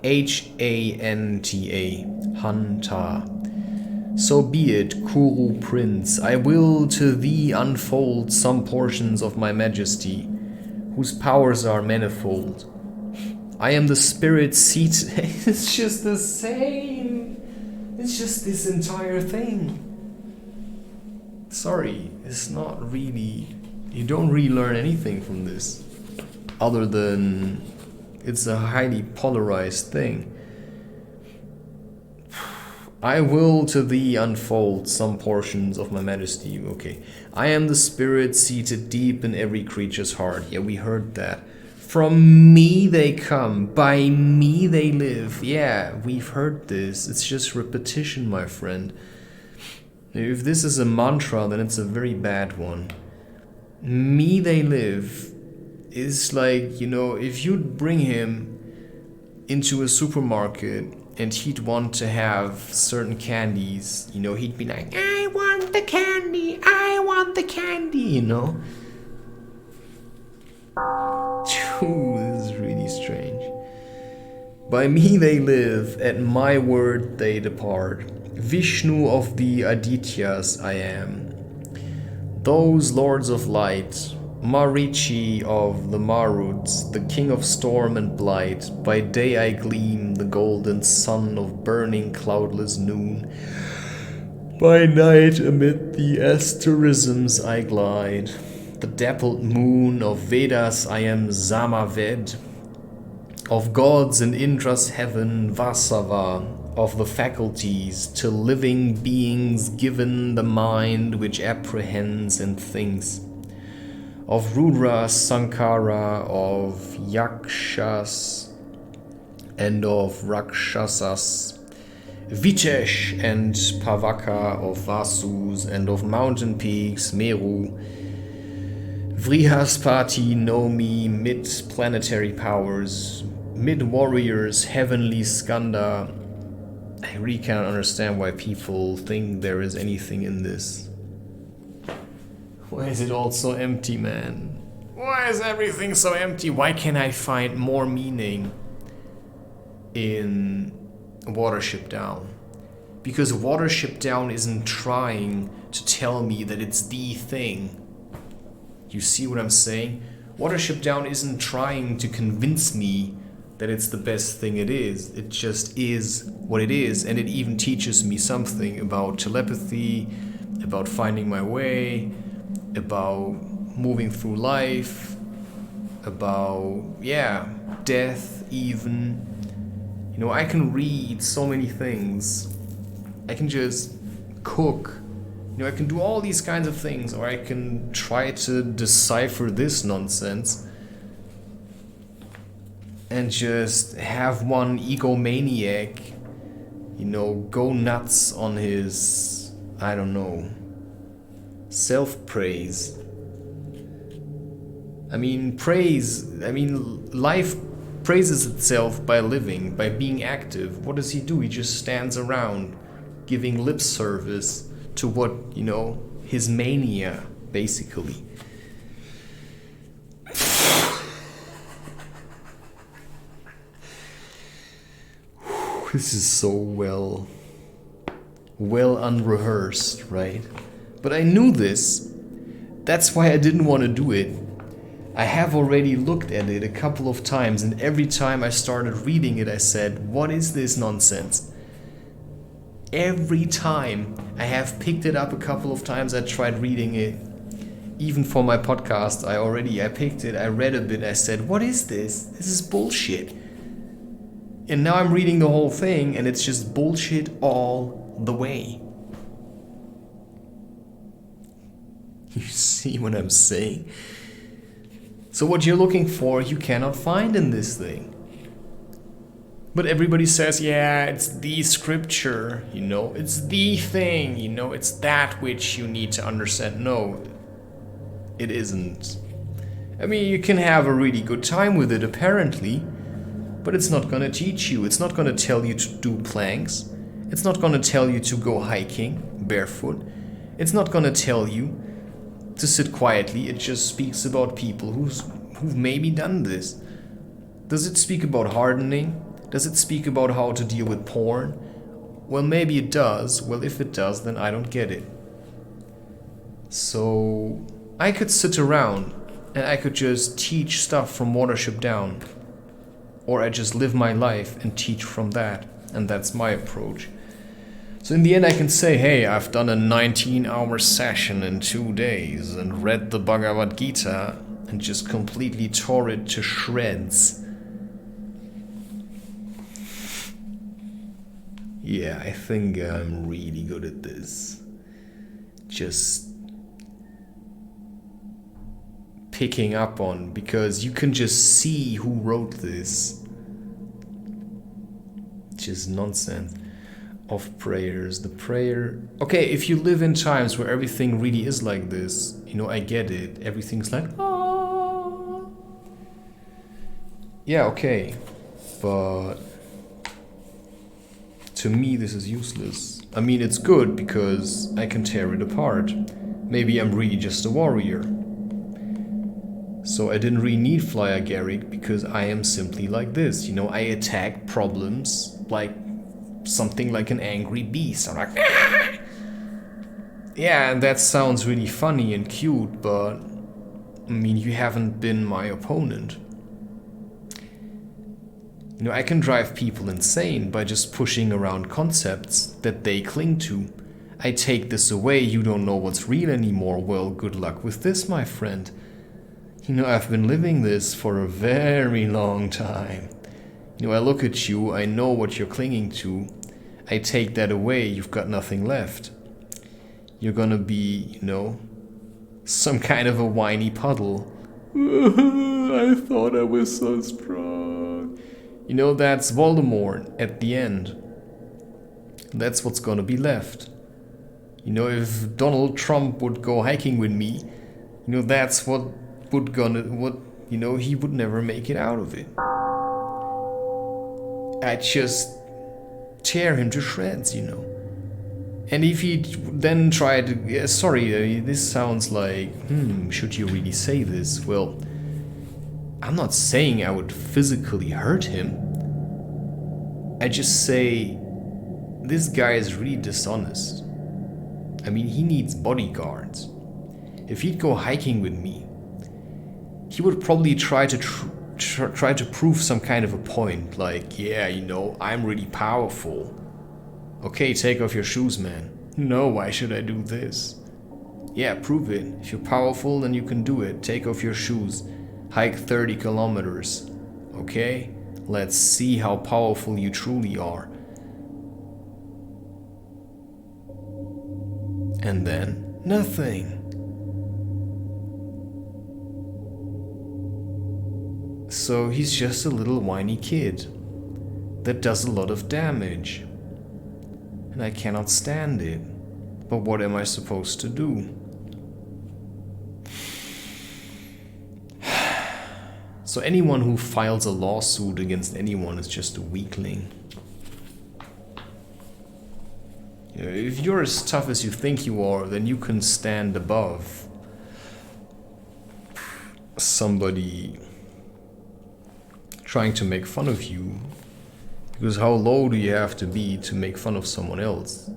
H-A-N-T-A, Hanta. So be it, Kuru Prince, I will to thee unfold some portions of my majesty, whose powers are manifold. I am the spirit seat. It's just the same. It's just this entire thing. Sorry, it's not really. You don't really learn anything from this, other than it's a highly polarized thing. I will to thee unfold some portions of my majesty. Okay. I am the spirit seated deep in every creature's heart. Yeah, we heard that. From me they come, by me they live. Yeah, we've heard this. It's just repetition, my friend. If this is a mantra, then it's a very bad one. Me they live is like, if you'd bring him into a supermarket and he'd want to have certain candies, he'd be like, I want the candy, This is really strange. By me they live, at my word they depart. Vishnu of the Adityas I am. Those lords of light, Marichi of the Maruts, the king of storm and blight, by day I gleam, the golden sun of burning cloudless noon. By night amid the asterisms I glide, the dappled moon of Vedas I am Samaved, of gods and Indra's heaven Vasava, of the faculties to living beings given the mind which apprehends and thinks, of Rudra Sankara, of Yakshas and of Rakshasas, Vitesh and Pavaka, of Vasus and of mountain peaks Meru, Vrihaspati know me mid planetary powers, mid warriors heavenly Skanda. I really can't understand why people think there is anything in this. Why is it all so empty, man? Why is everything so empty? Why can't I find more meaning in Watership Down? Because Watership Down isn't trying to tell me that it's the thing. You see what I'm saying? Watership Down isn't trying to convince me that it's the best thing it is. It just is what it is, and it even teaches me something about telepathy, about finding my way, about moving through life, about, death even. You know, I can read so many things. I can just cook. You know, I can do all these kinds of things, or I can try to decipher this nonsense and just have one egomaniac, you know, go nuts on his, I don't know, self-praise. Life praises itself by living, by being active. What does he do? He just stands around giving lip service to what, you know, his mania, basically. This is so well unrehearsed, right? But I knew this. That's why I didn't want to do it. I have already looked at it a couple of times, and every time I started reading it, I said, what is this nonsense? Every time I have picked it up a couple of times, I tried reading it. Even for my podcast, I picked it, I read a bit, I said, what is this? This is bullshit. And now I'm reading the whole thing, and it's just bullshit all the way. You see what I'm saying? So what you're looking for, you cannot find in this thing. But everybody says, yeah, it's the scripture, you know, it's the thing, you know, it's that which you need to understand. No, it isn't. I mean, you can have a really good time with it, apparently, but it's not gonna teach you. It's not gonna tell you to do planks. It's not gonna tell you to go hiking barefoot. It's not gonna tell you to sit quietly. It just speaks about people who've maybe done this. Does it speak about hardening? Does it speak about how to deal with porn? Well, maybe it does. Well, if it does, then I don't get it. So I could sit around and I could just teach stuff from Watership Down. Or I just live my life and teach from that. And that's my approach. So in the end I can say, hey, I've done a 19-hour session in 2 days and read the Bhagavad Gita and just completely tore it to shreds. Yeah, I think I'm really good at this. Just picking up on, because you can just see who wrote this. Just nonsense. Of prayers, the prayer. Okay, if you live in times where everything really is like this, you know, I get it. Everything's like, ah. Yeah, okay. But to me, this is useless. I mean, it's good because I can tear it apart. Maybe I'm really just a warrior. So I didn't really need Flyer Garrick because I am simply like this. You know, I attack problems like something like an angry beast. I'm like, ah! Yeah, and that sounds really funny and cute, but I mean, you haven't been my opponent. You know, I can drive people insane by just pushing around concepts that they cling to. I take this away, you don't know what's real anymore. Well, good luck with this, my friend. You know, I've been living this for a very long time. You know, I look at you, I know what you're clinging to. I take that away, you've got nothing left. You're gonna be, you know, some kind of a whiny puddle. I thought I was so strong. You know, that's Voldemort at the end. That's what's gonna be left. You know, if Donald Trump would go hiking with me, you know, that's what you know, he would never make it out of it. I'd just tear him to shreds, you know. And if he then tried, this sounds like, should you really say this? Well, I'm not saying I would physically hurt him. I just say, this guy is really dishonest. I mean, he needs bodyguards. If he'd go hiking with me, he would probably try to prove some kind of a point, like, yeah, you know, I'm really powerful. Okay, take off your shoes, man. No, why should I do this? Yeah, prove it. If you're powerful, then you can do it. Take off your shoes. Hike 30 kilometers. Okay? Let's see how powerful you truly are. And then, nothing. So he's just a little whiny kid that does a lot of damage. And I cannot stand it. But what am I supposed to do? So anyone who files a lawsuit against anyone is just a weakling. You know, if you're as tough as you think you are, then you can stand above somebody trying to make fun of you. Because how low do you have to be to make fun of someone else?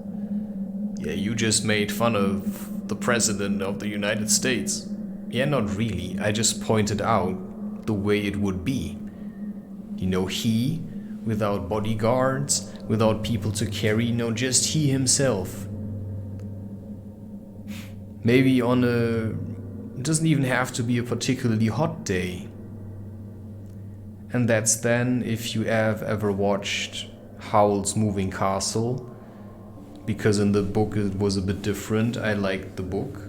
Yeah, you just made fun of the President of the United States. Yeah, not really. I just pointed out the way it would be. You know, he, without bodyguards, without people to carry, you know, just he himself. Maybe on it doesn't even have to be a particularly hot day. And that's then if you have ever watched Howl's Moving Castle, because in the book it was a bit different. I liked the book.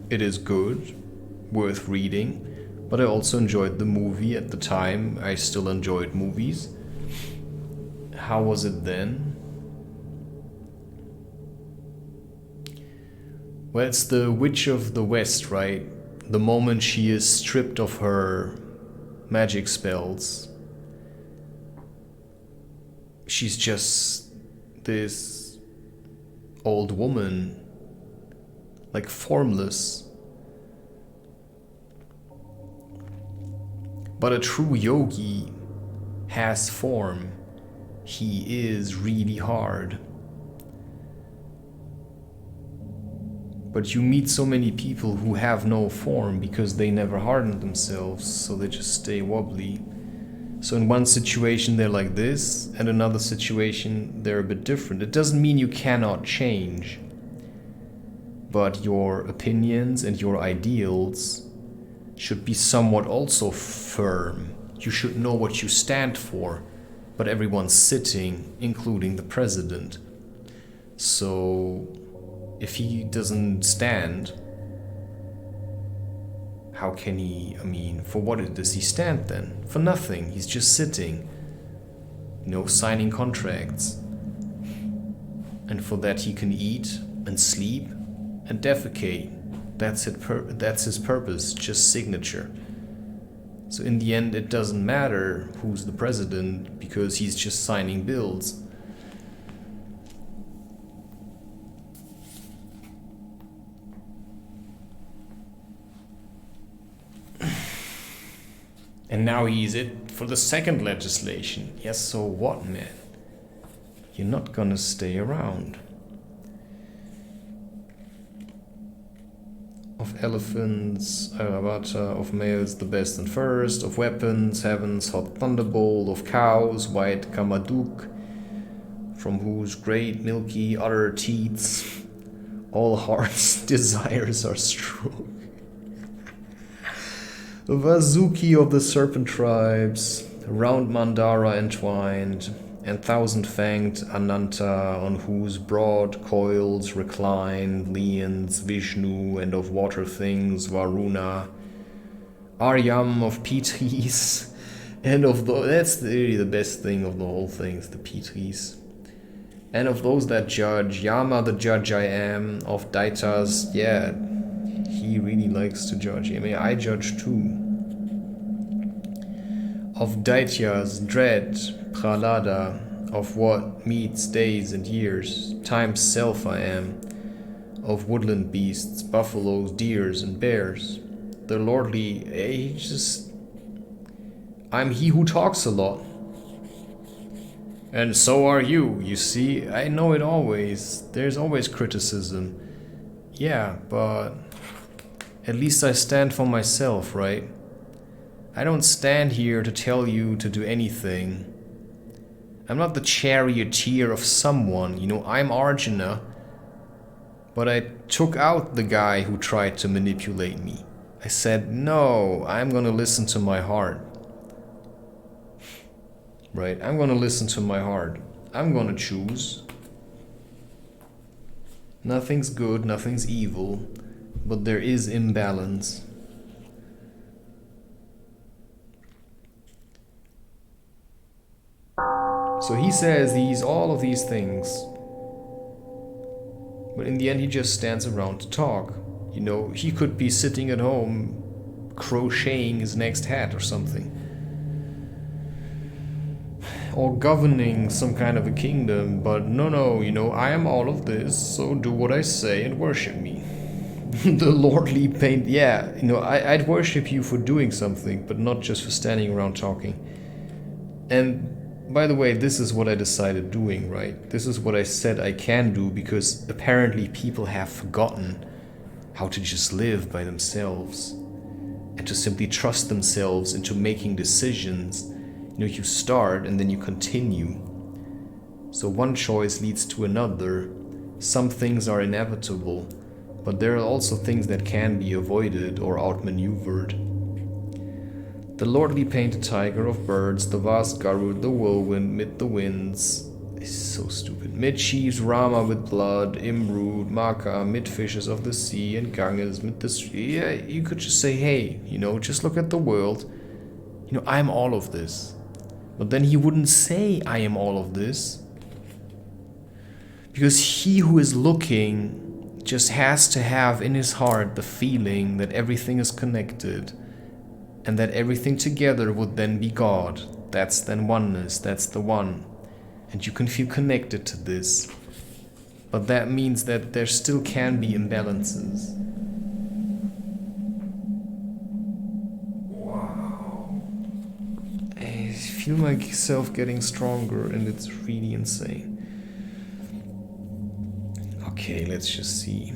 It is good, worth reading, but I also enjoyed the movie at the time. I still enjoyed movies. How was it then? Well, it's the Witch of the West, right? The moment she is stripped of her magic spells, she's just this old woman, like formless. But a true yogi has form. He is really hard. But you meet so many people who have no form because they never harden themselves, so they just stay wobbly. So in one situation they're like this, and another situation they're a bit different. It doesn't mean you cannot change, but your opinions and your ideals should be somewhat also firm. You should know what you stand for, but everyone's sitting, including the president. So if he doesn't stand, how can he, I mean, for what does he stand then? For nothing. He's just sitting, you know, signing contracts. And for that he can eat and sleep and defecate. That's his purpose, just signature. So in the end it doesn't matter who's the president because he's just signing bills. And now he's it for the second legislation. Yes, so what, man? You're not gonna stay around. of elephants, Aravata, of males the best and first, of weapons, heaven's hot thunderbolt, of cows, white Kamaduk, from whose great milky udder teats all heart's desires are stroke. Of Azuki of the serpent tribes, round Mandara entwined, and thousand-fanged Ananta, on whose broad coils recline Leons, Vishnu, and of water things Varuna, Aryam of p.p.s, and of that's really the best thing of the whole thing, is the p.p.s. And of those that judge, Yama the judge I am, of Daitas, yeah, he really likes to judge. I mean, I judge too. Of Daityas, dread, Prahlada, of what meets days and years, time's self I am, of woodland beasts, buffaloes, deers, and bears. The lordly, I'm he who talks a lot. And so are you see, I know it always. There's always criticism. Yeah, but at least I stand for myself, right? I don't stand here to tell you to do anything. I'm not the charioteer of someone, I'm Arjuna. But I took out the guy who tried to manipulate me. I said, no, I'm gonna listen to my heart. Right? I'm gonna listen to my heart. I'm gonna choose. Nothing's good, nothing's evil, but there is imbalance. So he says all of these things, but in the end he just stands around to talk. He could be sitting at home crocheting his next hat or something. Or governing some kind of a kingdom, but no, I am all of this, so do what I say and worship me. The lordly pain, yeah, I'd worship you for doing something, but not just for standing around talking. And by the way, this is what I decided doing, right? This is what I said I can do, because apparently people have forgotten how to just live by themselves and to simply trust themselves into making decisions. You start and then you continue. So one choice leads to another. Some things are inevitable, but there are also things that can be avoided or outmaneuvered. The lordly painted tiger of birds, the vast Garud, the whirlwind mid the winds. It's so stupid. Mid chiefs Rama with blood, Imrud, Maka, mid fishes of the sea, and Ganges mid the street. Yeah, you could just say, hey, just look at the world. I'm all of this. But then he wouldn't say, I am all of this. Because he who is looking just has to have in his heart the feeling that everything is connected and that everything together would then be God. That's then oneness, that's the one. And you can feel connected to this. But that means that there still can be imbalances. I feel myself getting stronger, and it's really insane. Okay, let's just see.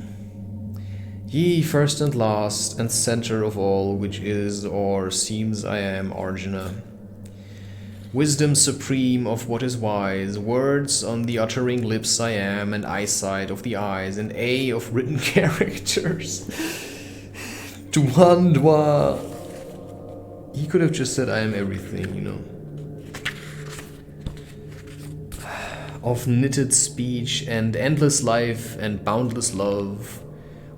Ye first and last, and center of all which is or seems I am, Arjuna. Wisdom supreme of what is wise, words on the uttering lips I am, and eyesight of the eyes, and A of written characters. Dwandwa. He could have just said I am everything, Of knitted speech and endless life and boundless love,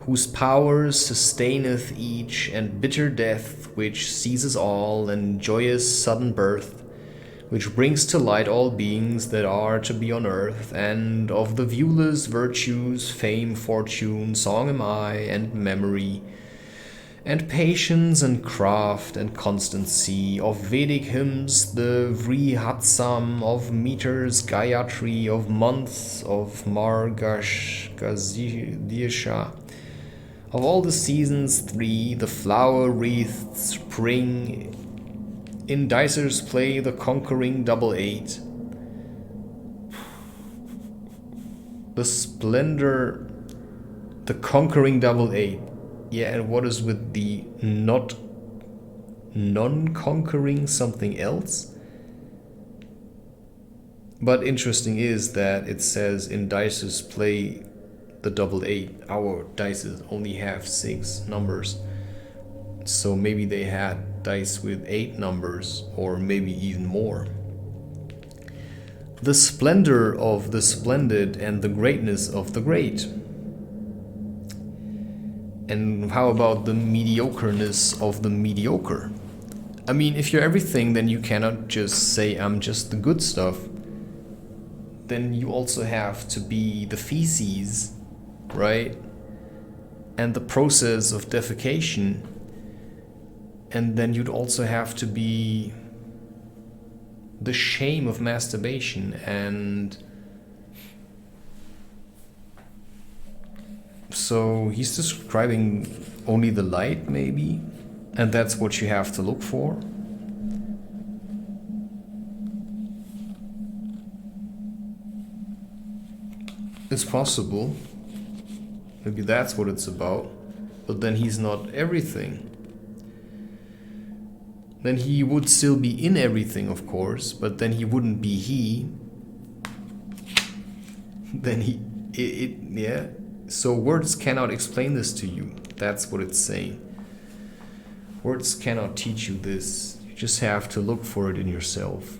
whose powers sustaineth each, and bitter death which seizes all, and joyous sudden birth, which brings to light all beings that are to be on earth, and of the viewless virtues, fame, fortune, song am I, and memory, and patience and craft and constancy, of Vedic hymns the Vrihatsam, of meters Gayatri, of months of Margashirsha, of all the seasons 3, the flower wreathed spring, in dicers play the conquering double 8. The splendor, the conquering double 8. Yeah, and what is with the not non-conquering something else? But interesting is that it says in dices play the double 8. Our dices only have 6 numbers. So maybe they had dice with 8 numbers, or maybe even more. The splendor of the splendid and the greatness of the great. And how about the mediocreness of the mediocre? I mean, if you're everything, then you cannot just say, I'm just the good stuff. Then you also have to be the feces, right? And the process of defecation. And then you'd also have to be the shame of masturbation. And so he's describing only the light, maybe? And that's what you have to look for? It's possible. Maybe that's what it's about. But then he's not everything. Then he would still be in everything, of course, but then he wouldn't be he. Then yeah. So words cannot explain this to you. That's what it's saying. Words cannot teach you this. You just have to look for it in yourself.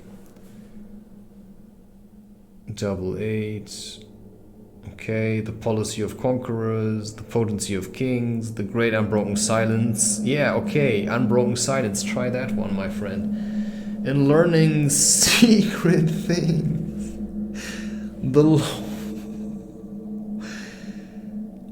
Double 8. Okay, the policy of conquerors, the potency of kings, the great unbroken silence. Yeah, okay, unbroken silence. Try that one, my friend. In learning secret things.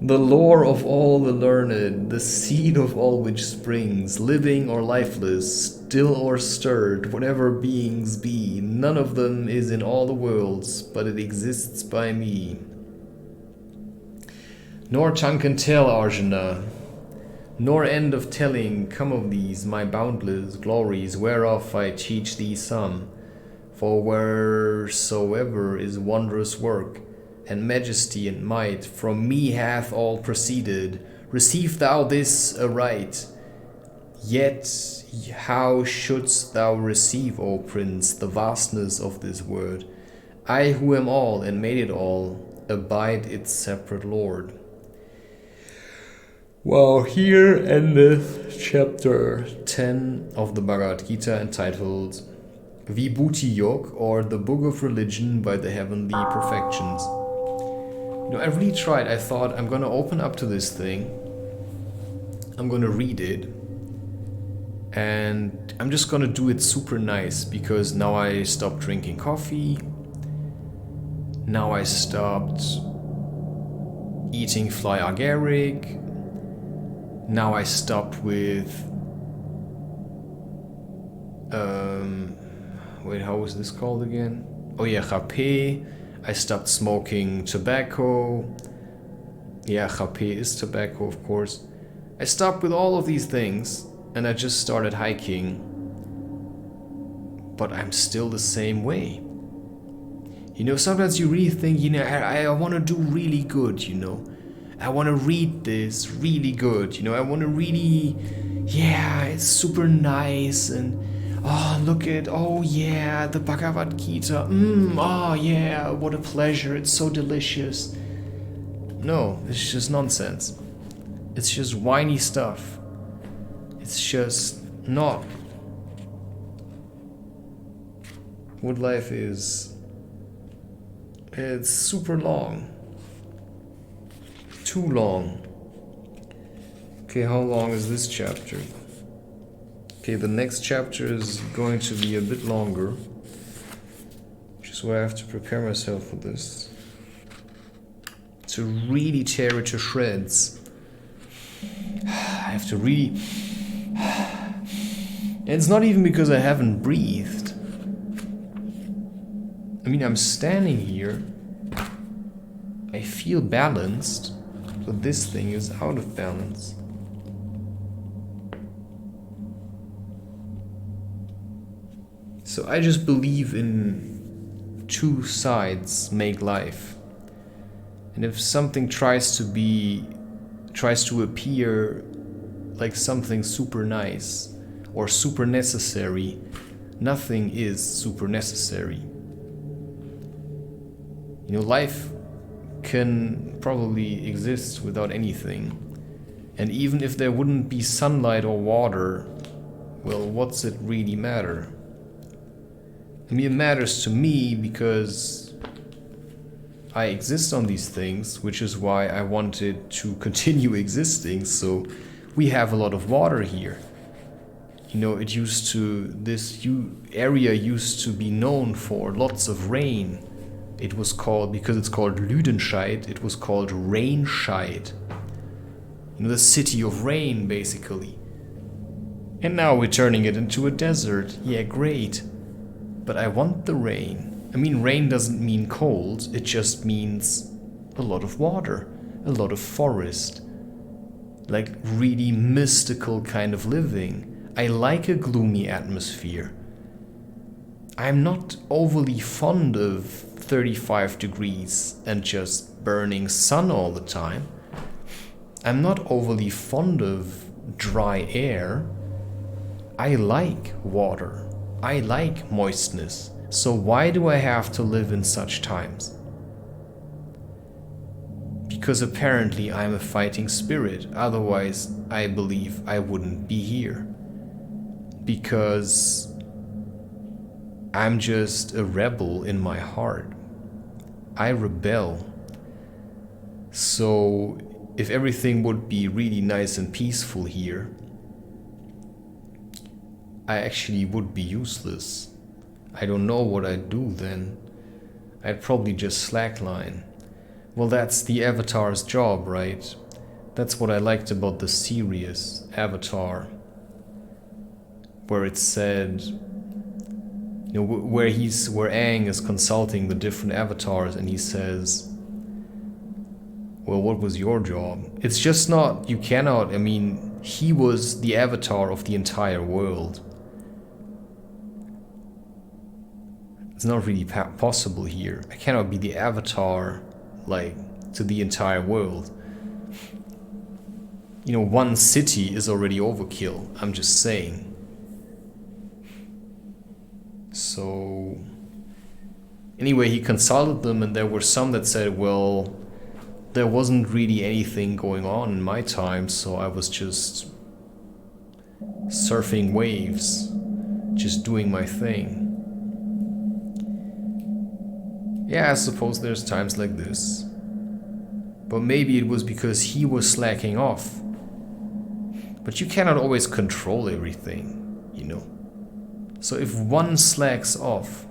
The lore of all the learned, the seed of all which springs, living or lifeless, still or stirred, whatever beings be, none of them is in all the worlds, but it exists by me. Nor tongue can tell, Arjuna, nor end of telling come of these my boundless glories, whereof I teach thee some. For wheresoever is wondrous work, and majesty and might, from me hath all proceeded. Receive thou this aright. Yet how shouldst thou receive, O Prince, the vastness of this word? I who am all and made it all, abide its separate Lord. Well, here endeth chapter 10 of the Bhagavad Gita, entitled Vibhuti Yog, or the Book of Religion by the Heavenly Perfections. You know, I really tried. I thought, I'm going to open up to this thing. I'm going to read it. And I'm just going to do it super nice, because now I stopped drinking coffee. Now I stopped eating fly agaric. Now I stopped with wait, how was this called again? Oh yeah, rapé. I stopped smoking tobacco. Yeah, rapé is tobacco, of course. I stopped with all of these things, and I just started hiking. But I'm still the same way. You know, sometimes you really think, you know, I want to do really good, you know. I want to read this really good, you know. I want to really, yeah, it's super nice, and oh, look at, oh yeah, the Bhagavad Gita. Oh yeah, what a pleasure. It's so delicious. No, it's just nonsense. It's just whiny stuff. It's just not what life is. It's super long. Too long. Okay, how long is this chapter? Okay, the next chapter is going to be a bit longer, which is why I have to prepare myself for this. To really tear it to shreds. I have to really... And it's not even because I haven't breathed. I mean, I'm standing here. I feel balanced, but this thing is out of balance. So I just believe in two sides make life. And if something tries to appear like something super nice or super necessary. Nothing is super necessary. You know, life can probably exist without anything. And even if there wouldn't be sunlight or water, well, what's it really matter? I mean, it matters to me because I exist on these things, which is why I wanted to continue existing. So we have a lot of water here. You know, this area used to be known for lots of rain. It was called, because it's called Lüdenscheid, it was called Rainscheid. You know, the city of rain, basically. And now we're turning it into a desert. Yeah, great. But I want the rain. I mean, rain doesn't mean cold, it just means a lot of water, a lot of forest. Like really mystical kind of living. I like a gloomy atmosphere. I'm not overly fond of 35 degrees and just burning sun all the time. I'm not overly fond of dry air. I like water. I like moistness. So why do I have to live in such times? Because apparently I'm a fighting spirit. Otherwise, I believe I wouldn't be here. Because I'm just a rebel in my heart. I rebel. So if everything would be really nice and peaceful here, I actually would be useless. I don't know what I'd do then. I'd probably just slackline. Well, that's the Avatar's job, right? That's what I liked about the series Avatar, where it said, you know, where Aang is consulting the different avatars, and he says, well, what was your job? It's just not, you cannot, I mean, he was the avatar of the entire world. It's not really possible here. I cannot be the avatar, like, to the entire world. You know, one city is already overkill, I'm just saying. So, anyway, he consulted them, and there were some that said, well, there wasn't really anything going on in my time, so I was just surfing waves, just doing my thing. Yeah, I suppose there's times like this. But maybe it was because he was slacking off. But you cannot always control everything, you know. So if one slacks off,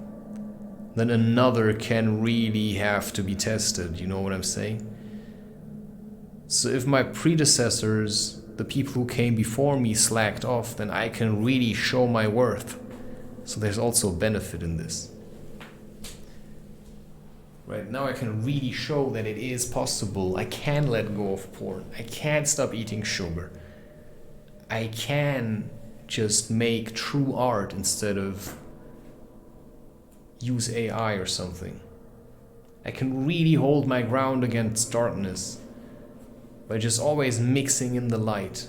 then another can really have to be tested, you know what I'm saying? So if my predecessors, the people who came before me, slacked off, then I can really show my worth. So there's also a benefit in this. Right, now I can really show that it is possible. I can let go of porn. I can stop eating sugar. I can just make true art instead of use AI or something. I can really hold my ground against darkness by just always mixing in the light.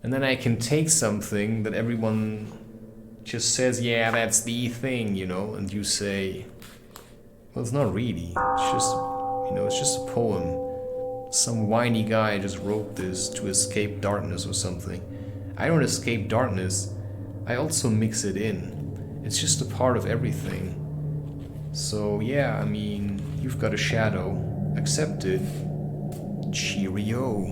And then I can take something that everyone just says, yeah, that's the thing, you know, and you say, well, it's not really. It's just, you know, it's just a poem. Some whiny guy just wrote this to escape darkness or something. I don't escape darkness. I also mix it in. It's just a part of everything. So, yeah, I mean, you've got a shadow. Accept it. Cheerio.